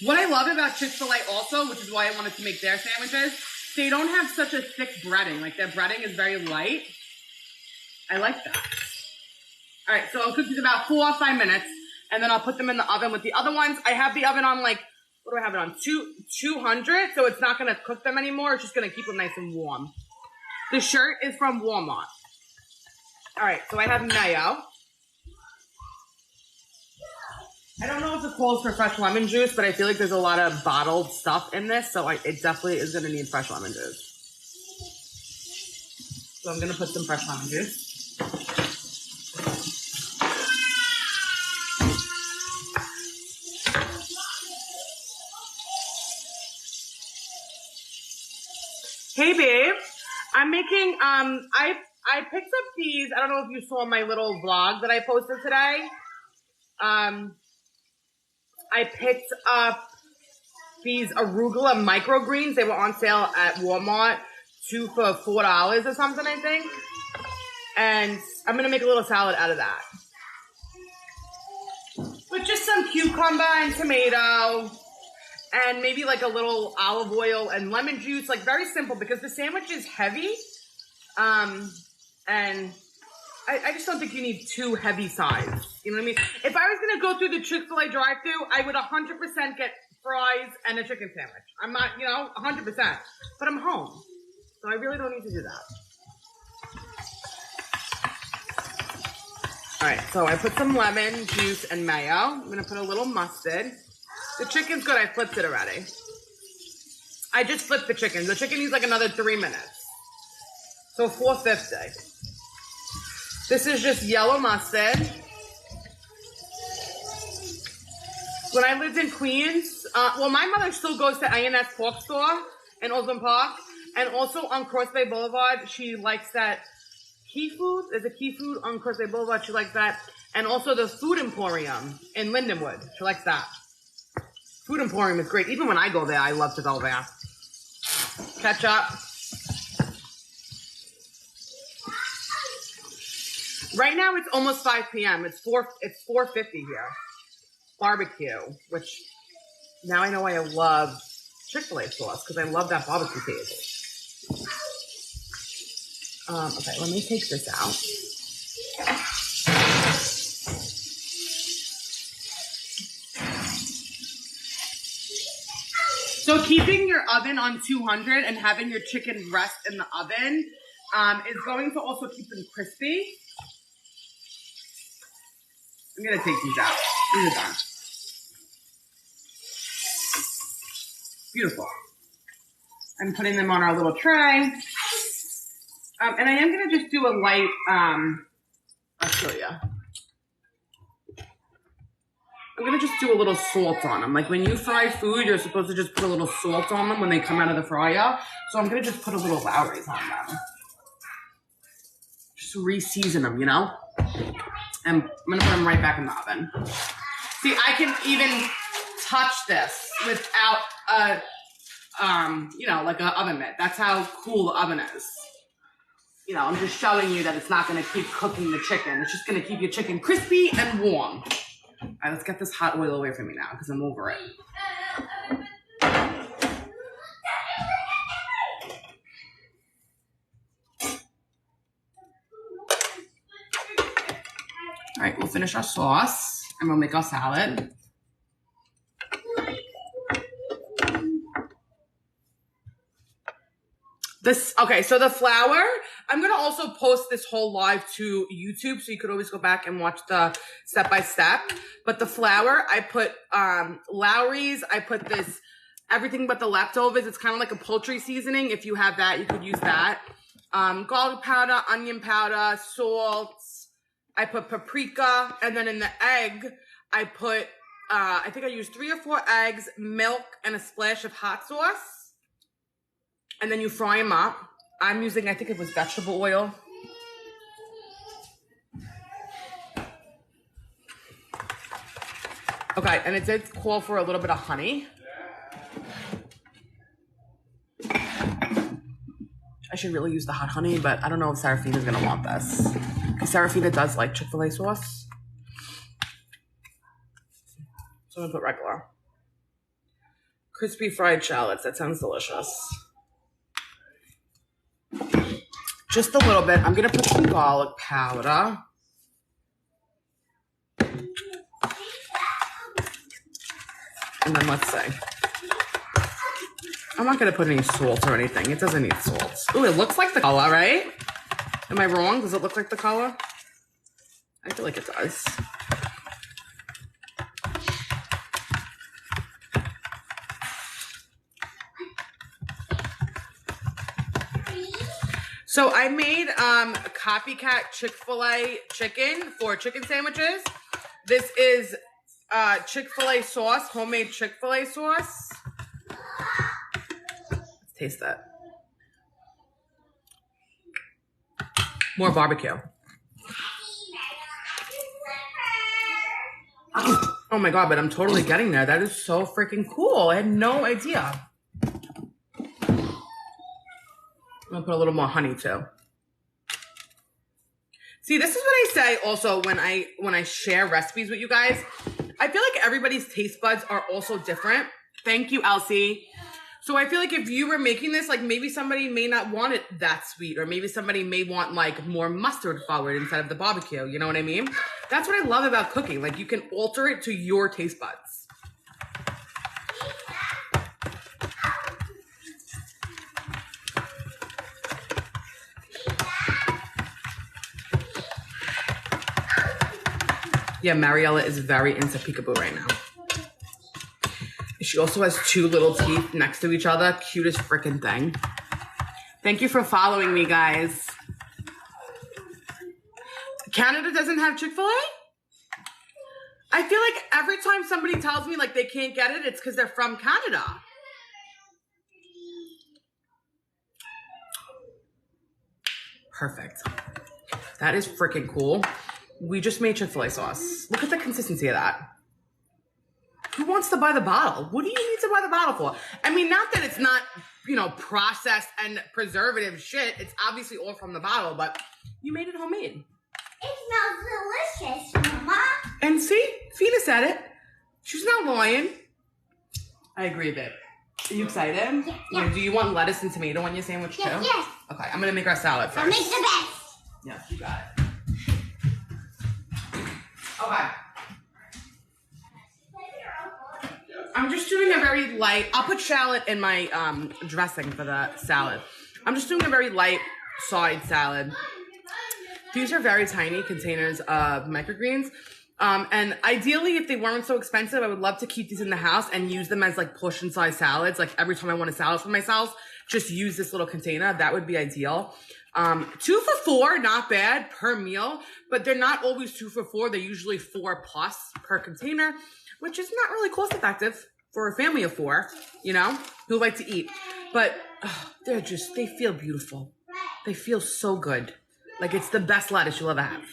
What I love about Chick-fil-A also, which is why I wanted to make their sandwiches, they don't have such a thick breading. Like their breading is very light. I like that. All right, so I'll cook these about 4 or 5 minutes, and then I'll put them in the oven with the other ones. I have the oven on like, what do I have it on? 200, so it's not gonna cook them anymore. It's just gonna keep them nice and warm. The shirt is from Walmart. All right, so I have mayo. I don't know if it calls for fresh lemon juice, but I feel like there's a lot of bottled stuff in this, so it definitely is gonna need fresh lemon juice. So I'm gonna put some fresh lemon juice. Hey babe, I'm making, I picked up these, I don't know if you saw my little vlog that I posted today. I picked up these arugula microgreens. They were on sale at Walmart, 2 for $4 or something, I think. And I'm gonna make a little salad out of that. With just some cucumber and tomato. And maybe like a little olive oil and lemon juice, like very simple because the sandwich is heavy. And I just don't think you need 2 heavy sides. You know what I mean? If I was gonna go through the Chick-fil-A drive-thru, I would 100% get fries and a chicken sandwich. I'm not, 100%. But I'm home, so I really don't need to do that. All right, so I put some lemon juice and mayo. I'm gonna put a little mustard. The chicken's good, I flipped it already. I just flipped the chicken. The chicken needs like another 3 minutes. So $4.50. This is just yellow mustard. When I lived in Queens, my mother still goes to INS Pork Store in Oakland Park. And also on Cross Bay Boulevard, she likes that Key Food. There's a Key Food on Cross Bay Boulevard. She likes that. And also the Food Emporium in Lindenwood. She likes that. Food Emporium is great. Even when I go there, I love to go there. Ketchup. Right now it's almost 5 p.m. It's 4:50 here. Barbecue, which now I know why I love Chick-fil-A sauce because I love that barbecue taste. Okay, let me take this out. So keeping your oven on 200 and having your chicken rest in the oven is going to also keep them crispy. I'm going to take these out. These are done. Beautiful. I'm putting them on our little tray. And I am going to just do a light, I'll show you. I'm going to just do a little salt on them. Like when you fry food, you're supposed to just put a little salt on them when they come out of the fryer. So I'm going to just put a little Lowry's on them. Just re-season them, And I'm going to put them right back in the oven. See, I can even touch this without like an oven mitt. That's how cool the oven is. I'm just showing you that it's not going to keep cooking the chicken. It's just going to keep your chicken crispy and warm. All right, let's get this hot oil away from me now because I'm over it. All right, we'll finish our sauce and we'll make our salad. So the flour, I'm going to also post this whole live to YouTube, so you could always go back and watch the step-by-step. But the flour, I put Lowry's, I put this everything but the leftovers. It's kind of like a poultry seasoning. If you have that, you could use that. Garlic powder, onion powder, salt. I put paprika, and then in the egg, I put, I think I used 3 or 4 eggs, milk, and a splash of hot sauce. And then you fry them up. I'm using, I think it was vegetable oil. Okay, and it did call for a little bit of honey. I should really use the hot honey, but I don't know if Serafina's going to want this. Because Serafina does like Chick-fil-A sauce. So I'm going to put regular. crispy fried shallots. That sounds delicious. Just a little bit. I'm going to put some garlic powder. And then let's see. I'm not going to put any salt or anything. It doesn't need salt. Ooh, it looks like the color, right? Am I wrong? Does it look like the color? I feel like it does. So I made copycat Chick-fil-A chicken for chicken sandwiches. This is Chick-fil-A sauce, homemade Chick-fil-A sauce. Let's taste that. More barbecue. Oh my God, but I'm totally getting there. That is so freaking cool. I had no idea. I'm gonna put a little more honey too. See, this is what I say also when I share recipes with you guys. I feel like everybody's taste buds are also different. Thank you, Elsie. So I feel like if you were making this, like maybe somebody may not want it that sweet, or maybe somebody may want like more mustard forward instead of the barbecue. You know what I mean? That's what I love about cooking. Like you can alter it to your taste buds. Yeah, Mariella is very into peekaboo right now. She also has two little teeth next to each other. Cutest freaking thing. Thank you for following me, guys. Canada doesn't have Chick-fil-A? I feel like every time somebody tells me like they can't get it, it's because they're from Canada. Perfect. That is freaking cool. We just made Chick-fil-A sauce. Look at the consistency of that. Who wants to buy the bottle? What do you need to buy the bottle for? I mean, not that it's not, you know, processed and preservative shit. It's obviously all from the bottle, but you made it homemade. It smells delicious, Mama. And see? Fina said it. She's not lying. I agree, babe. Are you excited? Yeah. Do you want lettuce and tomato on your sandwich too? Yes. Okay, I'm gonna make our salad first. I'll make the best. Yes, you got it. Okay. I'm just doing a very light, I'll put shallot in my dressing for the salad. I'm just doing a very light side salad. These are very tiny containers of microgreens. And ideally, if they weren't so expensive, I would love to keep these in the house and use them as like portion size salads. Like every time I want a salad for myself, just use this little container. That would be ideal. 2 for $4, not bad per meal, but they're not always 2 for $4. They're usually 4+ per container, which is not really cost effective for a family of 4, you know, who like to eat. But they feel beautiful. They feel so good. Like it's the best lettuce you'll ever have.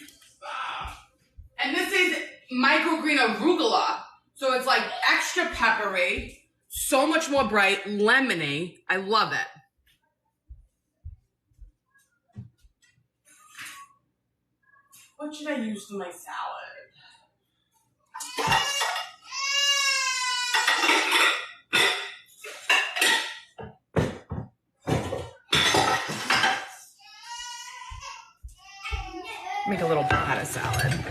And this is microgreen arugula. So it's like extra peppery, so much more bright, lemony. I love it. What should I use for my salad? Make a little pot of salad.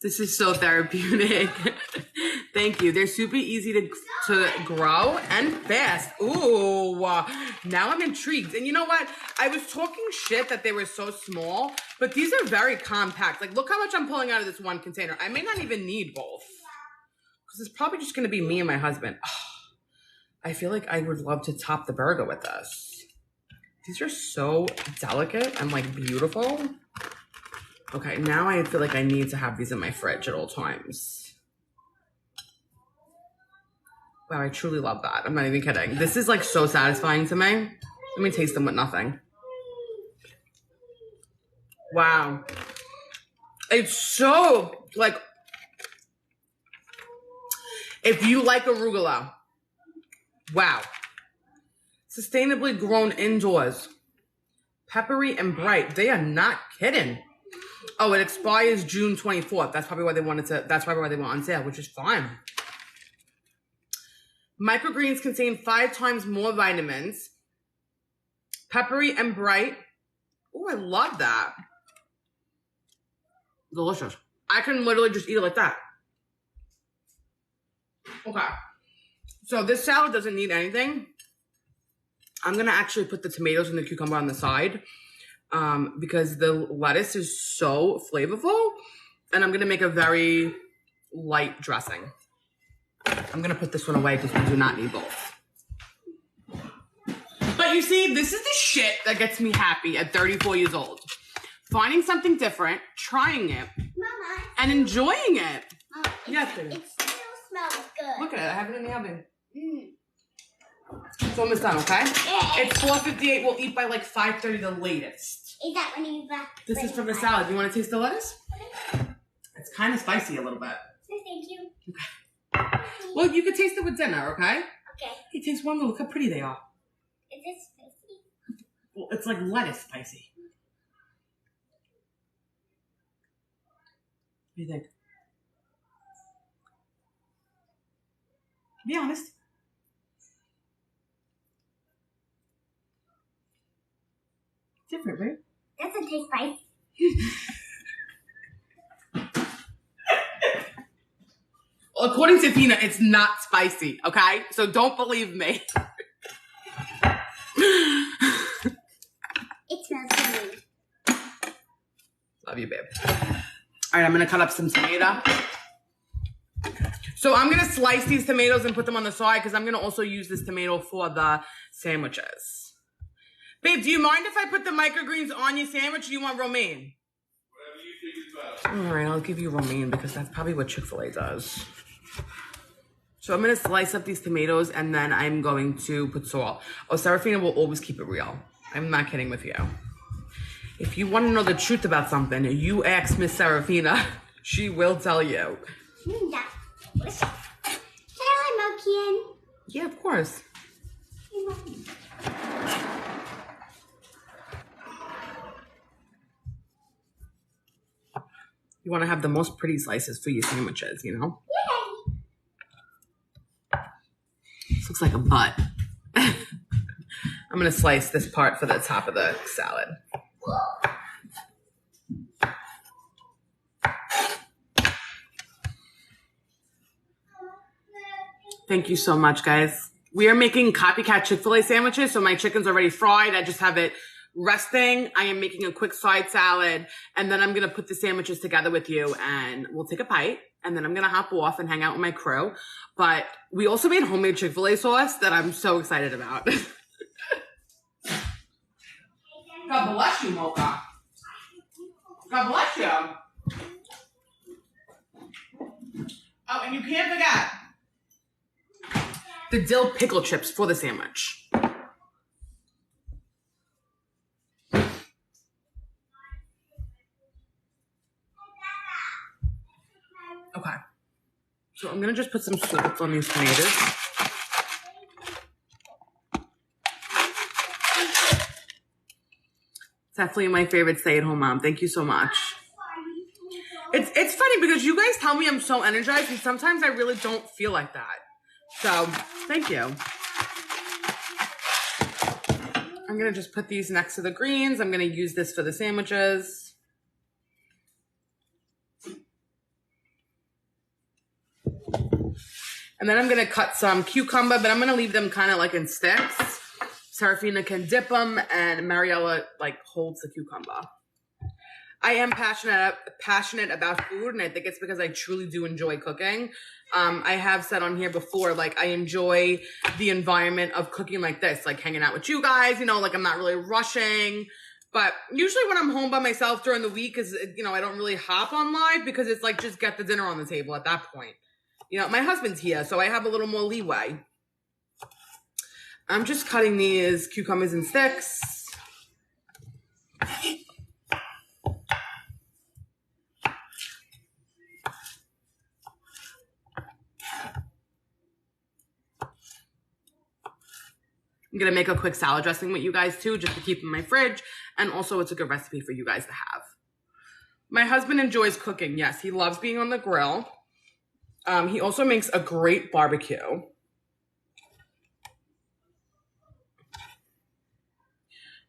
This is so therapeutic. Thank you. They're super easy to grow and fast. Ooh, now I'm intrigued. And you know what? I was talking shit that they were so small, but these are very compact. Like, look how much I'm pulling out of this one container. I may not even need both. Because it's probably just going to be me and my husband. Oh, I feel like I would love to top the burger with this. These are so delicate and, like, beautiful. Okay, now I feel like I need to have these in my fridge at all times. Wow, I truly love that. I'm not even kidding. This is like so satisfying to me. Let me taste them with nothing. Wow. It's so, like, if you like arugula, wow. Sustainably grown indoors. Peppery and bright. They are not kidding. Oh, it expires June 24th. That's probably why they went on sale, which is fine. Microgreens contain 5 times more vitamins. Peppery and bright. Oh, I love that. Delicious. I can literally just eat it like that. Okay. So this salad doesn't need anything. I'm going to actually put the tomatoes and the cucumber on the side because the lettuce is so flavorful. And I'm going to make a very light dressing. I'm going to put this one away because we do not need both. But you see, this is the shit that gets me happy at 34 years old. Finding something different, trying it, Mama. and enjoying it. Mama, Yes, baby. it still smells good. Look at it. I have it in the oven. It's almost done, okay? Yeah. It's 4:58. We'll eat by like 5:30 the latest. Is that when you back? This is from the salad. You want to taste the lettuce? It's kind of spicy a little bit. No, thank you. Well, you could taste it with dinner, okay? Okay. It tastes one. Look how pretty they are. Is it spicy? Well, it's like lettuce spicy. What do you think? Be honest. Different, right? Doesn't taste spicy. Well, according to Tina, it's not spicy, okay? So don't believe me. It smells good. Love you, babe. All right, I'm going to cut up some tomato. So I'm going to slice these tomatoes and put them on the side because I'm going to also use this tomato for the sandwiches. Babe, do you mind if I put the microgreens on your sandwich or do you want romaine? Whatever you think is best. All right, I'll give you romaine because that's probably what Chick-fil-A does. So I'm going to slice up these tomatoes and then I'm going to put salt. Oh, Serafina will always keep it real. I'm not kidding with you. If you want to know the truth about something, you ask Miss Serafina. She will tell you. That's delicious. Can I let Moki in? Yeah, of course. You want to have the most pretty slices for your sandwiches, you know? Yay! This looks like a butt. I'm going to slice this part for the top of the salad. Thank you so much, guys. We are making copycat Chick-fil-A sandwiches, so my chicken's already fried. I just have it resting. I am making a quick side salad, and then I'm going to put the sandwiches together with you, and we'll take a bite, and then I'm going to hop off and hang out with my crew. But we also made homemade Chick-fil-A sauce that I'm so excited about. God bless you, Mocha. God bless you. Oh, and you can't forget the dill pickle chips for the sandwich. Okay. So I'm going to just put some salt on these tomatoes. Definitely my favorite stay-at-home mom. Thank you so much. It's funny because you guys tell me I'm so energized and sometimes I really don't feel like that. So, thank you. I'm going to just put these next to the greens. I'm going to use this for the sandwiches. And then I'm going to cut some cucumber, but I'm going to leave them kind of like in sticks. Serafina can dip them, and Mariella like holds the cucumber. I am passionate about food, and I think it's because I truly do enjoy cooking. I have said on here before, like I enjoy the environment of cooking like this, like hanging out with you guys. You know, like I'm not really rushing. But usually when I'm home by myself during the week, is you know I don't really hop on live because it's like just get the dinner on the table at that point. You know, my husband's here, so I have a little more leeway. I'm just cutting these cucumbers in sticks. I'm going to make a quick salad dressing with you guys too, just to keep in my fridge. And also it's a good recipe for you guys to have. My husband enjoys cooking. Yes, he loves being on the grill. He also makes a great barbecue.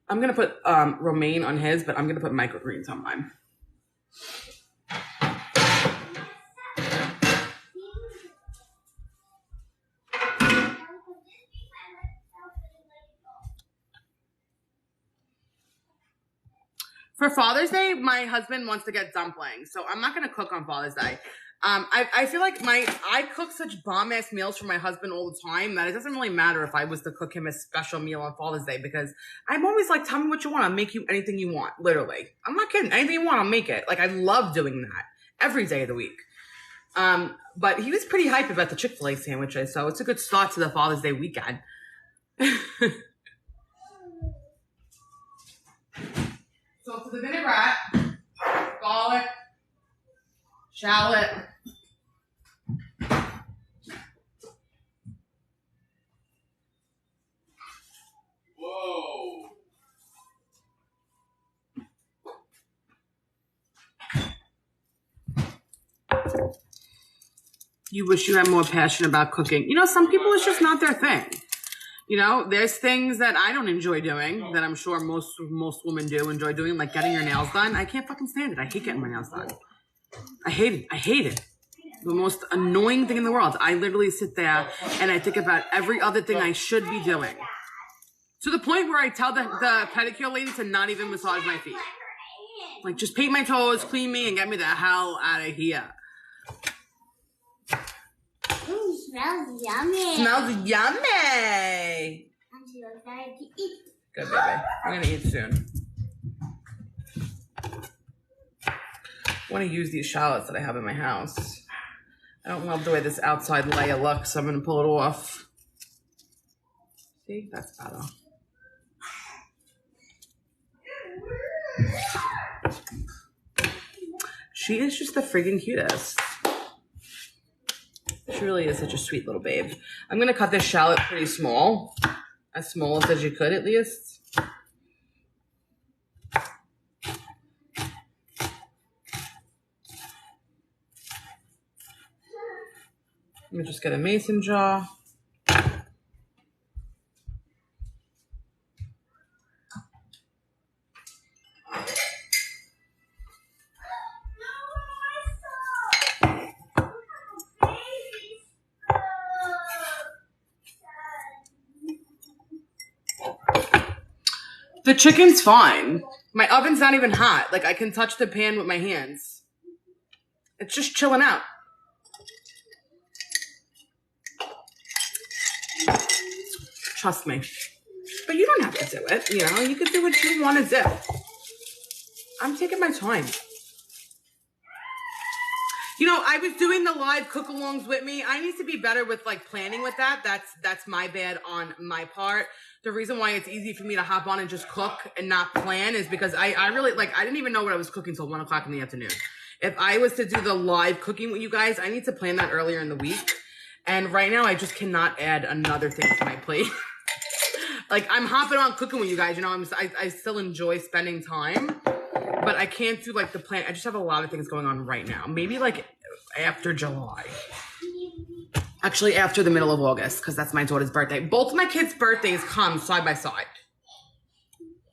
I'm going to put romaine on his, but I'm going to put microgreens on mine. For Father's Day, my husband wants to get dumplings, so I'm not going to cook on Father's Day. I feel like I cook such bomb-ass meals for my husband all the time that it doesn't really matter if I was to cook him a special meal on Father's Day, because I'm always like, tell me what you want. I'll make you anything you want, literally. I'm not kidding. Anything you want, I'll make it. Like, I love doing that every day of the week. But he was pretty hype about the Chick-fil-A sandwiches, so it's a good start to the Father's Day weekend. So for the vinaigrette, garlic, shallot, Whoa. You wish you had more passion about cooking. You know, some people, it's just not their thing. You know, there's things that I don't enjoy doing that I'm sure most women do enjoy doing, like getting your nails done. I can't fucking stand it. I hate getting my nails done. I hate it. I hate it. The most annoying thing in the world. I literally sit there and I think about every other thing I should be doing. To the point where I tell the pedicure lady to not even massage my feet. Like, just paint my toes, clean me, and get me the hell out of here. Ooh, smells yummy. Smells yummy. I'm so excited to eat. Good, baby. I'm going to eat soon. I want to use these shallots that I have in my house. I don't love the way this outside layer looks, so I'm going to pull it off. See? That's better. She is just the friggin' cutest. She really is such a sweet little babe. I'm going to cut this shallot pretty small. As small as you could, at least. Let me just get a mason jar. The chicken's fine. My oven's not even hot. Like, I can touch the pan with my hands. It's just chilling out. Trust me. But you don't have to do it, you know? You can do what you want to do. I'm taking my time. You know, I was doing the live cook-alongs with me. I need to be better with, like, planning with that. That's my bad on my part. The reason why it's easy for me to hop on and just cook and not plan is because I really, like, I didn't even know what I was cooking till 1 o'clock in the afternoon. If I was to do the live cooking with you guys, I need to plan that earlier in the week. And right now, I just cannot add another thing to my plate. Like, I'm hopping on cooking with you guys. You know, I still enjoy spending time. But I can't do, like, the plan. I just have a lot of things going on right now. Maybe, like, after July. Actually, after the middle of August, because that's my daughter's birthday. Both of my kids' birthdays come side by side.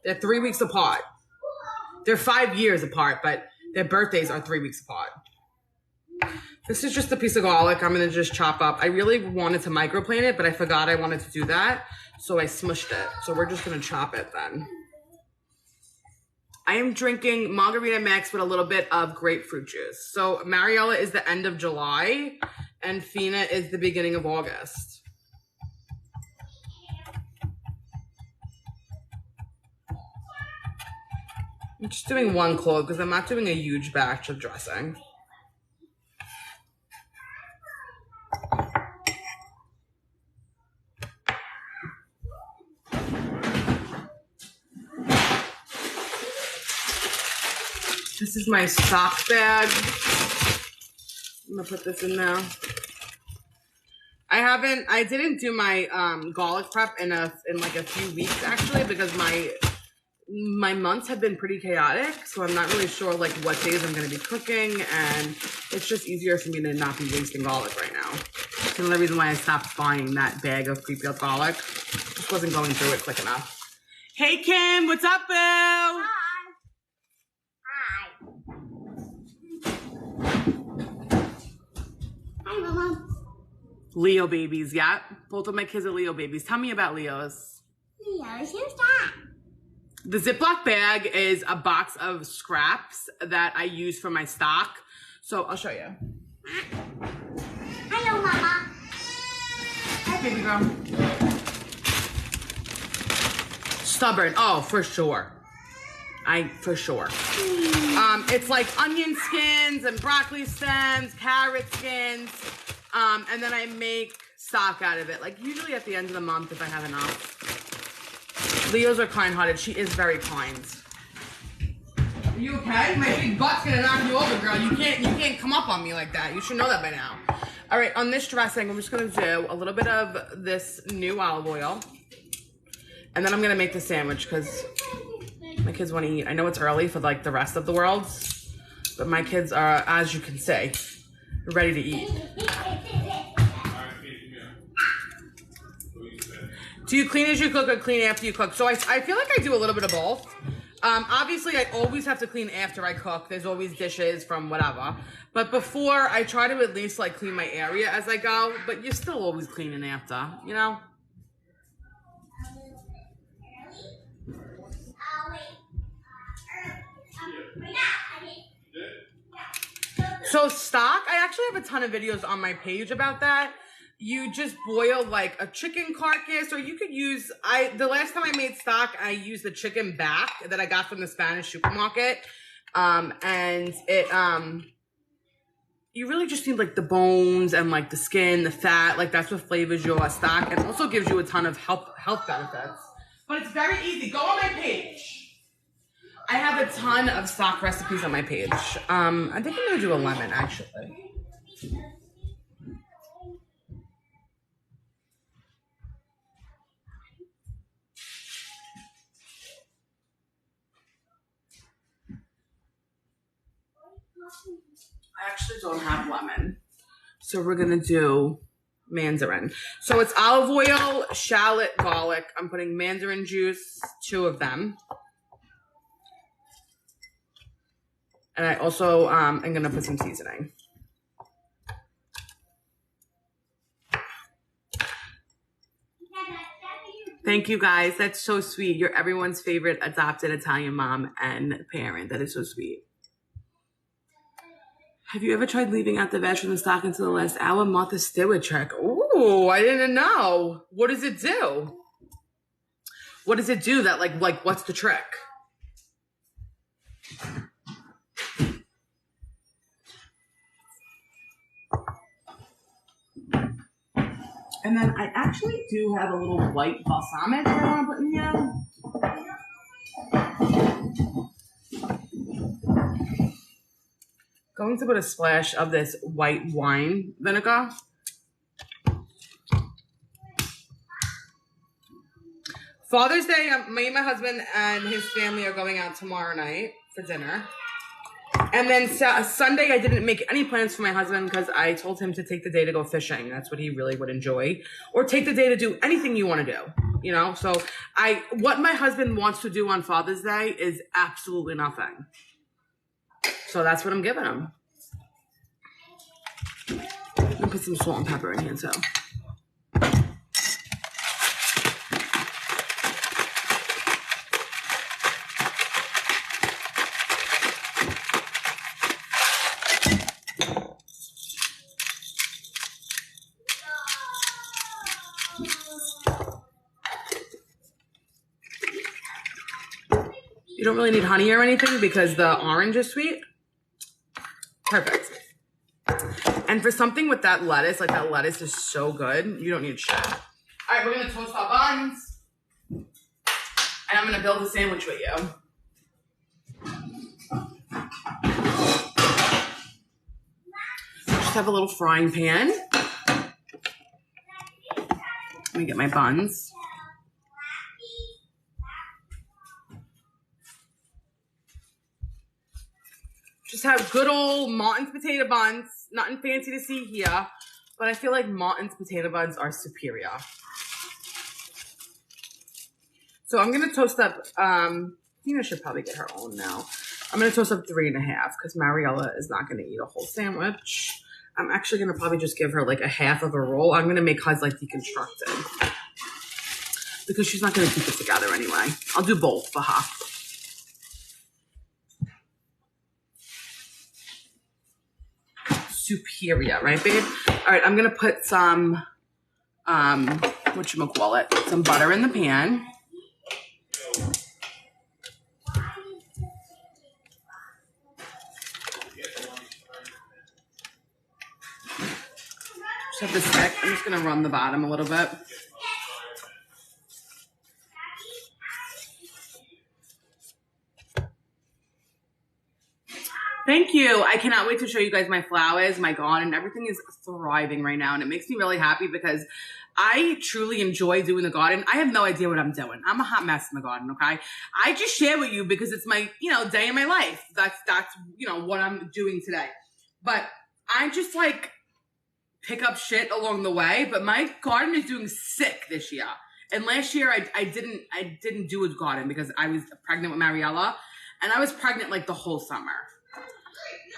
They're 3 weeks apart. They're 5 years apart, but their birthdays are 3 weeks apart. This is just a piece of garlic I'm going to just chop up. I really wanted to microplane it, but I forgot I wanted to do that. So I smushed it. So we're just going to chop it then. I am drinking Margarita Mix with a little bit of grapefruit juice. So Mariella is the end of July and Fina is the beginning of August. I'm just doing one clove because I'm not doing a huge batch of dressing. This is my sock bag. I'm gonna put this in now. I didn't do my garlic prep in like a few weeks actually because my months have been pretty chaotic, so I'm not really sure like what days I'm gonna be cooking, and it's just easier for me to not be wasting garlic right now. That's another reason why I stopped buying that bag of pre-peeled garlic. Just wasn't going through it quick enough. Hey, Kim, what's up, boo? Hi. Hi, Mama. Leo babies, yeah. Both of my kids are Leo babies. Tell me about Leos. Leo's, who's that? The Ziploc bag is a box of scraps that I use for my stock. So I'll show you. Hello, Mama. Hi, baby girl. Stubborn. Oh, for sure. For sure. It's like onion skins and broccoli stems, carrot skins, and then I make stock out of it. Like usually at the end of the month if I have enough. Leos are kind-hearted. She is very kind. Are you okay? My big butt's gonna knock you over, girl. You can't come up on me like that. You should know that by now. All right, on this dressing, I'm just gonna do a little bit of this new olive oil, and then I'm gonna make the sandwich because my kids want to eat. I know it's early for like the rest of the world, but my kids are, as you can see, ready to eat. Do you clean as you cook or clean after you cook? So I feel like I do a little bit of both. Obviously, I always have to clean after I cook. There's always dishes from whatever. But before, I try to at least like clean my area as I go. But you're still always cleaning after, you know? So stock, I actually have a ton of videos on my page about that. You just boil like a chicken carcass, or you could use, the last time I made stock, I used the chicken back that I got from the Spanish supermarket. And it, you really just need like the bones and like the skin, the fat, like that's what flavors your stock and also gives you a ton of health benefits. But it's very easy. Go on my page. I have a ton of stock recipes on my page. I think I'm gonna do a lemon actually. I actually don't have lemon. So we're gonna do mandarin. So it's olive oil, shallot, garlic. I'm putting mandarin juice, 2 of them. And I also am gonna put some seasoning. Thank you guys. That's so sweet. You're everyone's favorite adopted Italian mom and parent. That is so sweet. Have you ever tried leaving out the veg from the stock until the last hour? Martha Stewart trick. Ooh, I didn't know. What does it do? What does it do that like what's the trick? And then I actually do have a little white balsamic that I want to put in here. Going to put a splash of this white wine vinegar. Father's Day, me and my husband and his family are going out tomorrow night for dinner. And then Sunday, I didn't make any plans for my husband because I told him to take the day to go fishing. That's what he really would enjoy. Or take the day to do anything you want to do, you know? So what my husband wants to do on Father's Day is absolutely nothing. So that's what I'm giving him. I'm going to put some salt and pepper in here too. You don't really need honey or anything because the orange is sweet. Perfect. And for something with that lettuce, like that lettuce is so good, you don't need shit. All right, we're going to toast our buns. And I'm going to build a sandwich with you. Just have a little frying pan. Let me get my buns. Just have good old Martin's potato buns. Nothing fancy to see here, but I feel like Martin's potato buns are superior. So I'm gonna toast up, Tina should probably get her own now. I'm gonna toast up 3.5 because Mariella is not gonna eat a whole sandwich. I'm actually gonna probably just give her like a half of a roll. I'm gonna make hers like deconstructed because she's not gonna keep it together anyway. I'll do both for her. Superior, right, babe? All right, I'm gonna put some, whatchamacallit, some butter in the pan. Just have the stick. I'm just gonna run the bottom a little bit. Thank you. I cannot wait to show you guys my flowers, my garden. Everything is thriving right now, and it makes me really happy because I truly enjoy doing the garden. I have no idea what I'm doing. I'm a hot mess in the garden, okay? I just share with you because it's my, day in my life. That's what I'm doing today. But I just like pick up shit along the way. But my garden is doing sick this year. And last year I didn't do a garden because I was pregnant with Mariella, and I was pregnant like the whole summer.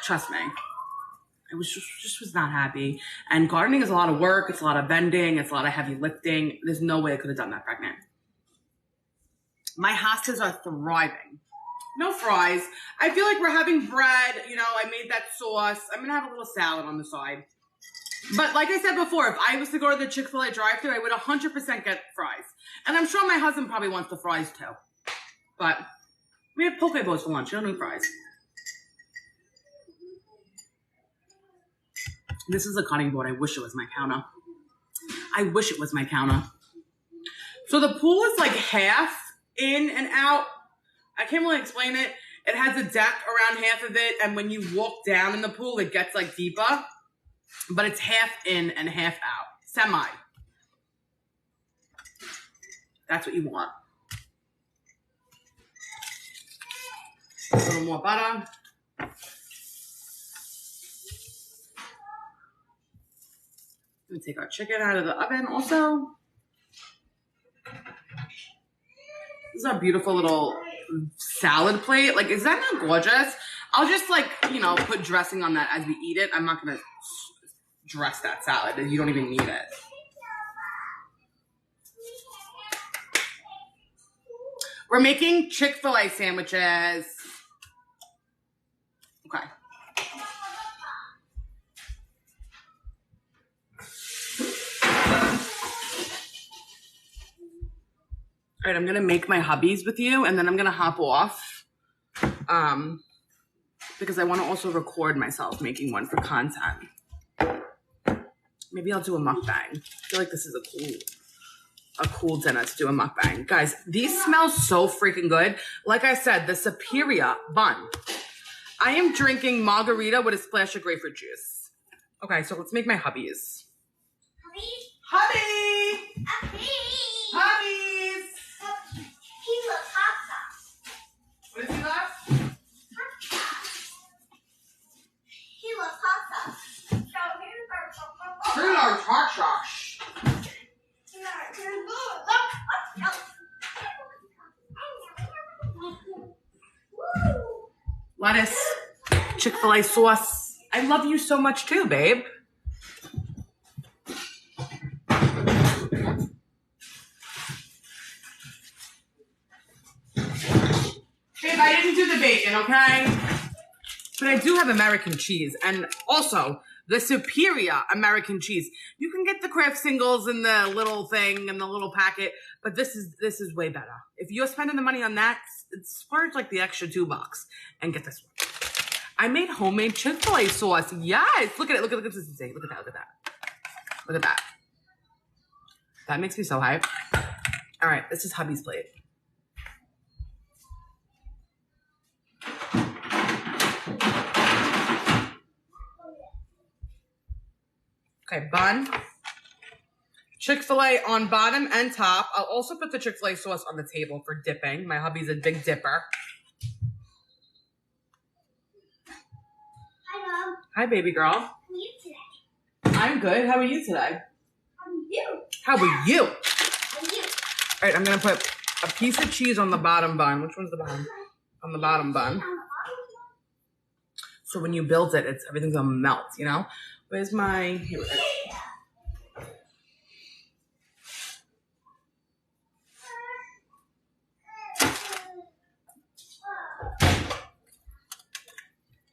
Trust me. I was just not happy. And gardening is a lot of work. It's a lot of bending. It's a lot of heavy lifting. There's no way I could have done that pregnant. My hostas are thriving. No fries. I feel like we're having bread. I made that sauce. I'm going to have a little salad on the side. But like I said before, if I was to go to the Chick-fil-A drive-thru, I would 100% get fries. And I'm sure my husband probably wants the fries too. But we have poke bowls for lunch. You don't need fries. This is a cutting board. I wish it was my counter. I wish it was my counter. So the pool is like half in and out. I can't really explain it. It has a deck around half of it. And when you walk down in the pool, it gets like deeper. But it's half in and half out. Semi. That's what you want. A little more butter. I'm gonna take our chicken out of the oven also. This is our beautiful little salad plate. Like, is that not gorgeous? I'll just put dressing on that as we eat it. I'm not gonna dress that salad. You don't even need it. We're making Chick-fil-A sandwiches. Okay. All right, I'm gonna make my hubbies with you, and then I'm gonna hop off, because I want to also record myself making one for content. Maybe I'll do a mukbang. I feel like this is a cool dinner to do a mukbang. Guys, these smell so freaking good. Like I said, the Superior bun. I am drinking margarita with a splash of grapefruit juice. Okay, so let's make my hubbies. Hubby! Hubbies! He loves hot sauce. What does he love? Hot sauce. He loves hot sauce. So Turn our hot sauce. Lettuce, Chick-fil-A sauce. I love you so much too, babe. Babe, I didn't do the bacon, okay? But I do have American cheese, and also the Superior American cheese. You can get the Kraft singles in the little thing and the little packet, but this is way better. If you're spending the money on that, splurge like the extra $2 and get this one. I made homemade Chick-fil-A sauce. Yes, look at it. Look at the consistency. Look at that. Look at that. Look at that. That makes me so hyped. All right, this is hubby's plate. Okay, bun. Chick-fil-A on bottom and top. I'll also put the Chick-fil-A sauce on the table for dipping. My hubby's a big dipper. Hi, Mom. Hi, baby girl. How are you today? I'm good. How are you today? How are you? How are you? How are you? All right, I'm going to put a piece of cheese on the bottom bun. Which one's the bottom? On the bottom bun. So when you build it, everything's gonna melt, you know? Where's my... Here it is.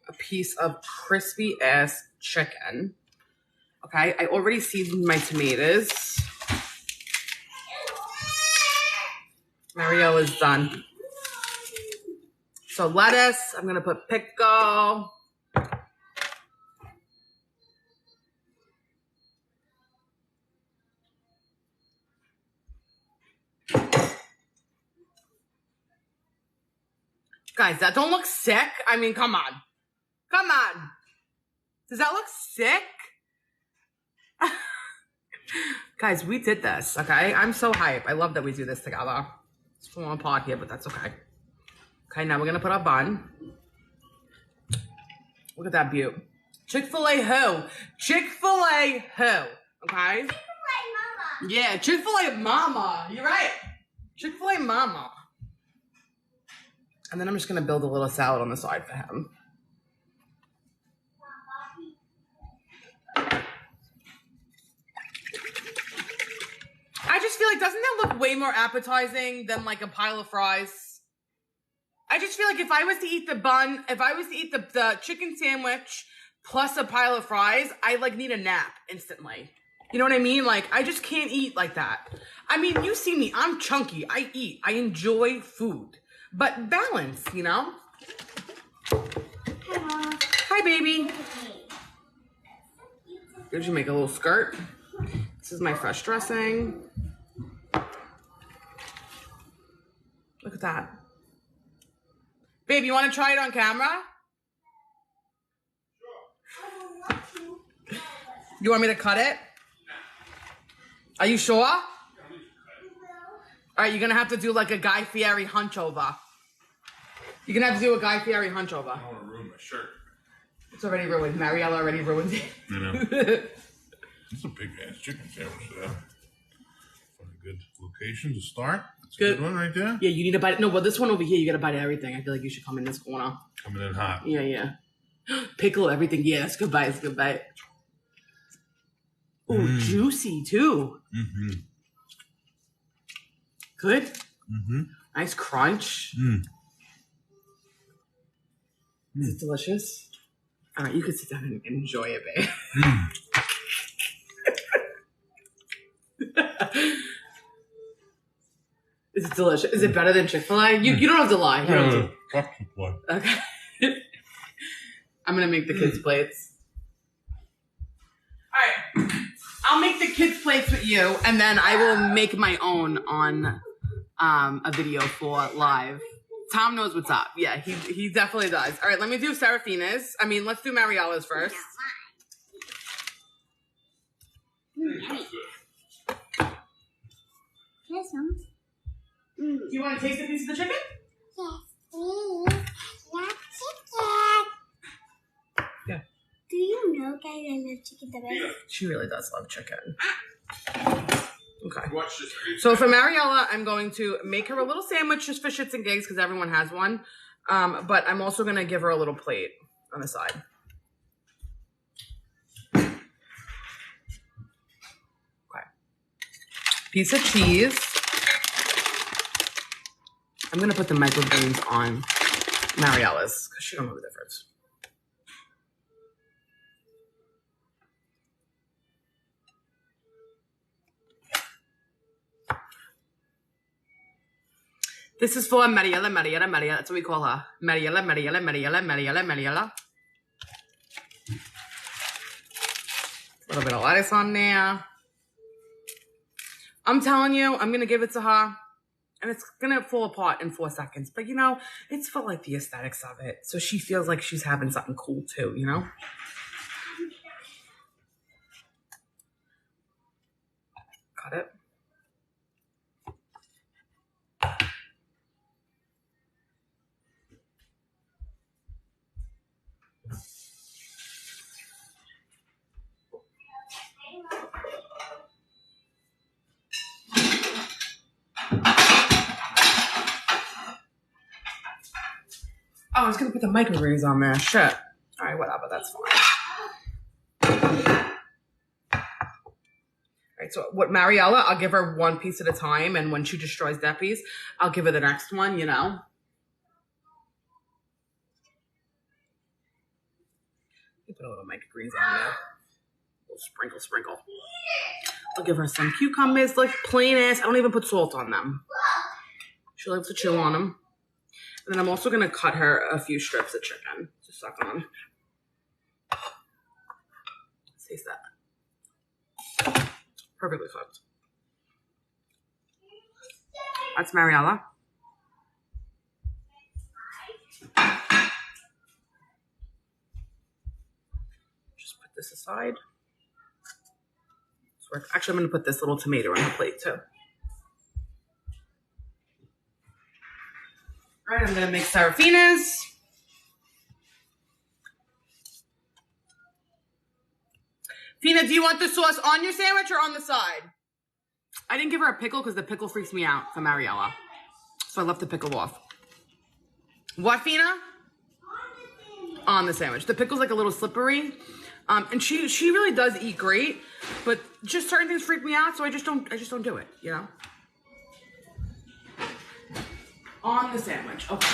A piece of crispy ass chicken. Okay, I already seasoned my tomatoes. Mario is done. So lettuce, I'm gonna put pickle. Guys, that don't look sick. I mean, come on. Come on. Does that look sick? Guys, we did this, okay? I'm so hype. I love that we do this together. It's from on pod here, but that's okay. Okay, now we're gonna put our bun. Look at that beaut. Chick-fil-A who? Chick-fil-A who? Okay? Chick-fil-A mama. Yeah, Chick-fil-A mama. You're right. Chick-fil-A mama. And then I'm just gonna build a little salad on the side for him. I just feel like, doesn't that look way more appetizing than like a pile of fries? I just feel like if I was to eat the bun, if I was to eat the chicken sandwich plus a pile of fries, I like need a nap instantly. You know what I mean? Like, I just can't eat like that. I mean, you see me, I'm chunky. I eat. I enjoy food. But balance, you know? Hello. Hi, baby. Did you make a little skirt? This is my fresh dressing. Look at that. Babe, you want to try it on camera? You want me to cut it? Are you sure? All right, you're going to have to do like a Guy Fieri hunch over. You're going to have to do a Guy Fieri hunch over. I don't want to ruin my shirt. It's already ruined. Mariella already ruined it. You know. It's a big ass chicken sandwich there. Find a good location to start. That's a good one right there. Yeah, you need to bite it. No, but this one over here, you got to bite everything. I feel like you should come in this corner. Coming in hot. Yeah, yeah. Pickle everything. Yeah, that's a good bite. It's a good bite. Ooh, juicy too. Mm-hmm. Good. Mm-hmm. Nice crunch. Mm. Is it delicious? All right, you can sit down and enjoy it, babe. Is it delicious? Is it better than Chick-fil-A? You don't have to lie. You don't have to. Okay. I'm gonna make the kids' plates. All right. I'll make the kids' plates with you, and then I will make my own on a video for live. Tom knows what's up. Yeah, he definitely does. All right, let me do Serafina's. I mean, let's do Mariella's first. Here's some. Do you want to taste a piece of the chicken? Yes, please. Love chicken. Yeah. Do you know, guys, I love chicken the best? She really does love chicken. Okay. Watch this. So for Mariella, I'm going to make her a little sandwich just for shits and gigs because everyone has one. But I'm also going to give her a little plate on the side. Okay. Piece of cheese. I'm going to put the microgreens on Mariella's because she don't know the difference. This is for Mariella. That's what we call her. Mariella. A little bit of lettuce on there. I'm telling you, I'm going to give it to her. And it's going to fall apart in 4 seconds. But, you know, it's for, like, the aesthetics of it. So she feels like she's having something cool, too, you know? Cut it. Oh, I was gonna put the microgreens on there. Shit. All right, whatever. That's fine. All right. So what, Mariella? I'll give her one piece at a time, and when she destroys that piece, I'll give her the next one. You know. Put a little microgreens on there. A little sprinkle. I'll give her some cucumbers, like plain ass. I don't even put salt on them. She likes to chew on them. And then I'm also going to cut her a few strips of chicken to suck on. Let's taste that. Perfectly cooked. That's Mariella. Just put this aside. Actually, I'm going to put this little tomato on the plate too. All right, I'm going to make Serafina's. Fina, do you want the sauce on your sandwich or on the side? I didn't give her a pickle because the pickle freaks me out for Mariella. So I left the pickle off. What, Fina? On the sandwich. The pickle's like a little slippery. And she really does eat great, but just certain things freak me out, so I just don't do it, you know? On the sandwich. Okay.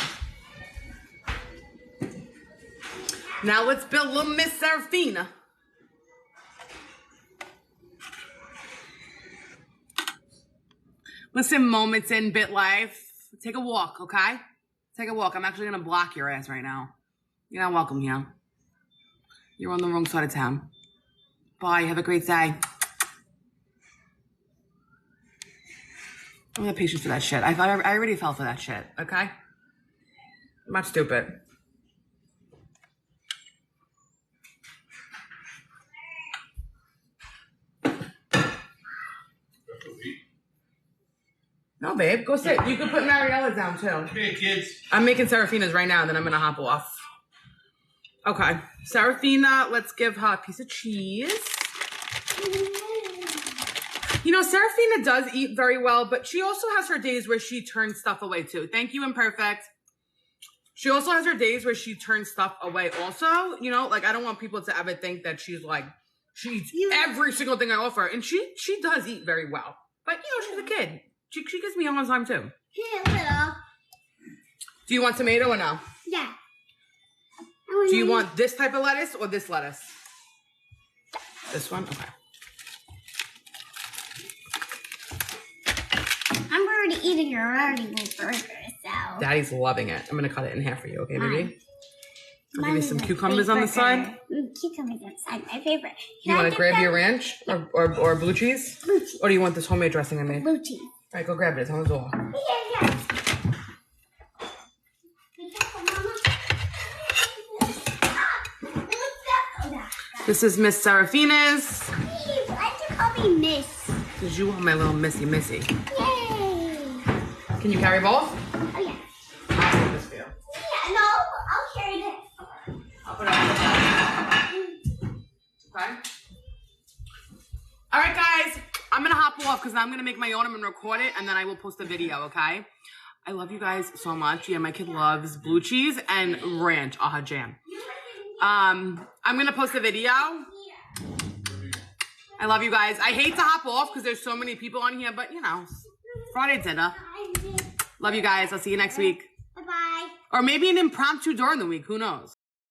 Now let's build little Miss Serafina. Listen, moments in Bit Life. Take a walk, okay? Take a walk. I'm actually gonna block your ass right now. You're not welcome here. You're on the wrong side of town. Bye. Have a great day. I don't have patience for that shit. I already fell for that shit, okay? I'm not stupid. No, babe. Go sit. You can put Mariella down, too. Hey, kids. I'm making Serafina's right now, and then I'm going to hop off. Okay. Serafina, let's give her a piece of cheese. You know, Serafina does eat very well, but she also has her days where she turns stuff away, too. Thank you, Imperfect. She also has her days where she turns stuff away also. You know, like, I don't want people to ever think that she's, like, she eats every single thing I offer. And she does eat very well. But, you know, she's a kid. She gives me a hard time, too. Yeah, little. Do you want tomato or no? Yeah. Do you want this type of lettuce or this lettuce? This one? Okay. I'm already eating your already burger, so. Daddy's loving it. I'm going to cut it in half for you, okay, baby? I'll give you some cucumbers on the side. Cucumbers on the side, my favorite. You want to grab your ranch or blue cheese? Blue cheese. Or do you want this homemade dressing I made? Blue cheese. All right, go grab it. It's on the door. Yeah. This is Miss Serafina's. Why'd you call me Miss? Because you are my little missy. Yay! Can you carry both? Oh, yeah. I'll take this for you. Yeah, no, I'll carry this. I'll put it on the side. Okay? All right, guys. I'm going to hop off because I'm going to make my own. I'm going to record it, and then I will post a video, okay? I love you guys so much. Yeah, my kid loves blue cheese and ranch. Aha, jam. I'm going to post a video. I love you guys. I hate to hop off because there's so many people on here, but, you know, Friday dinner. Love you guys. I'll see you next week. Bye-bye. Or maybe an impromptu during the week. Who knows?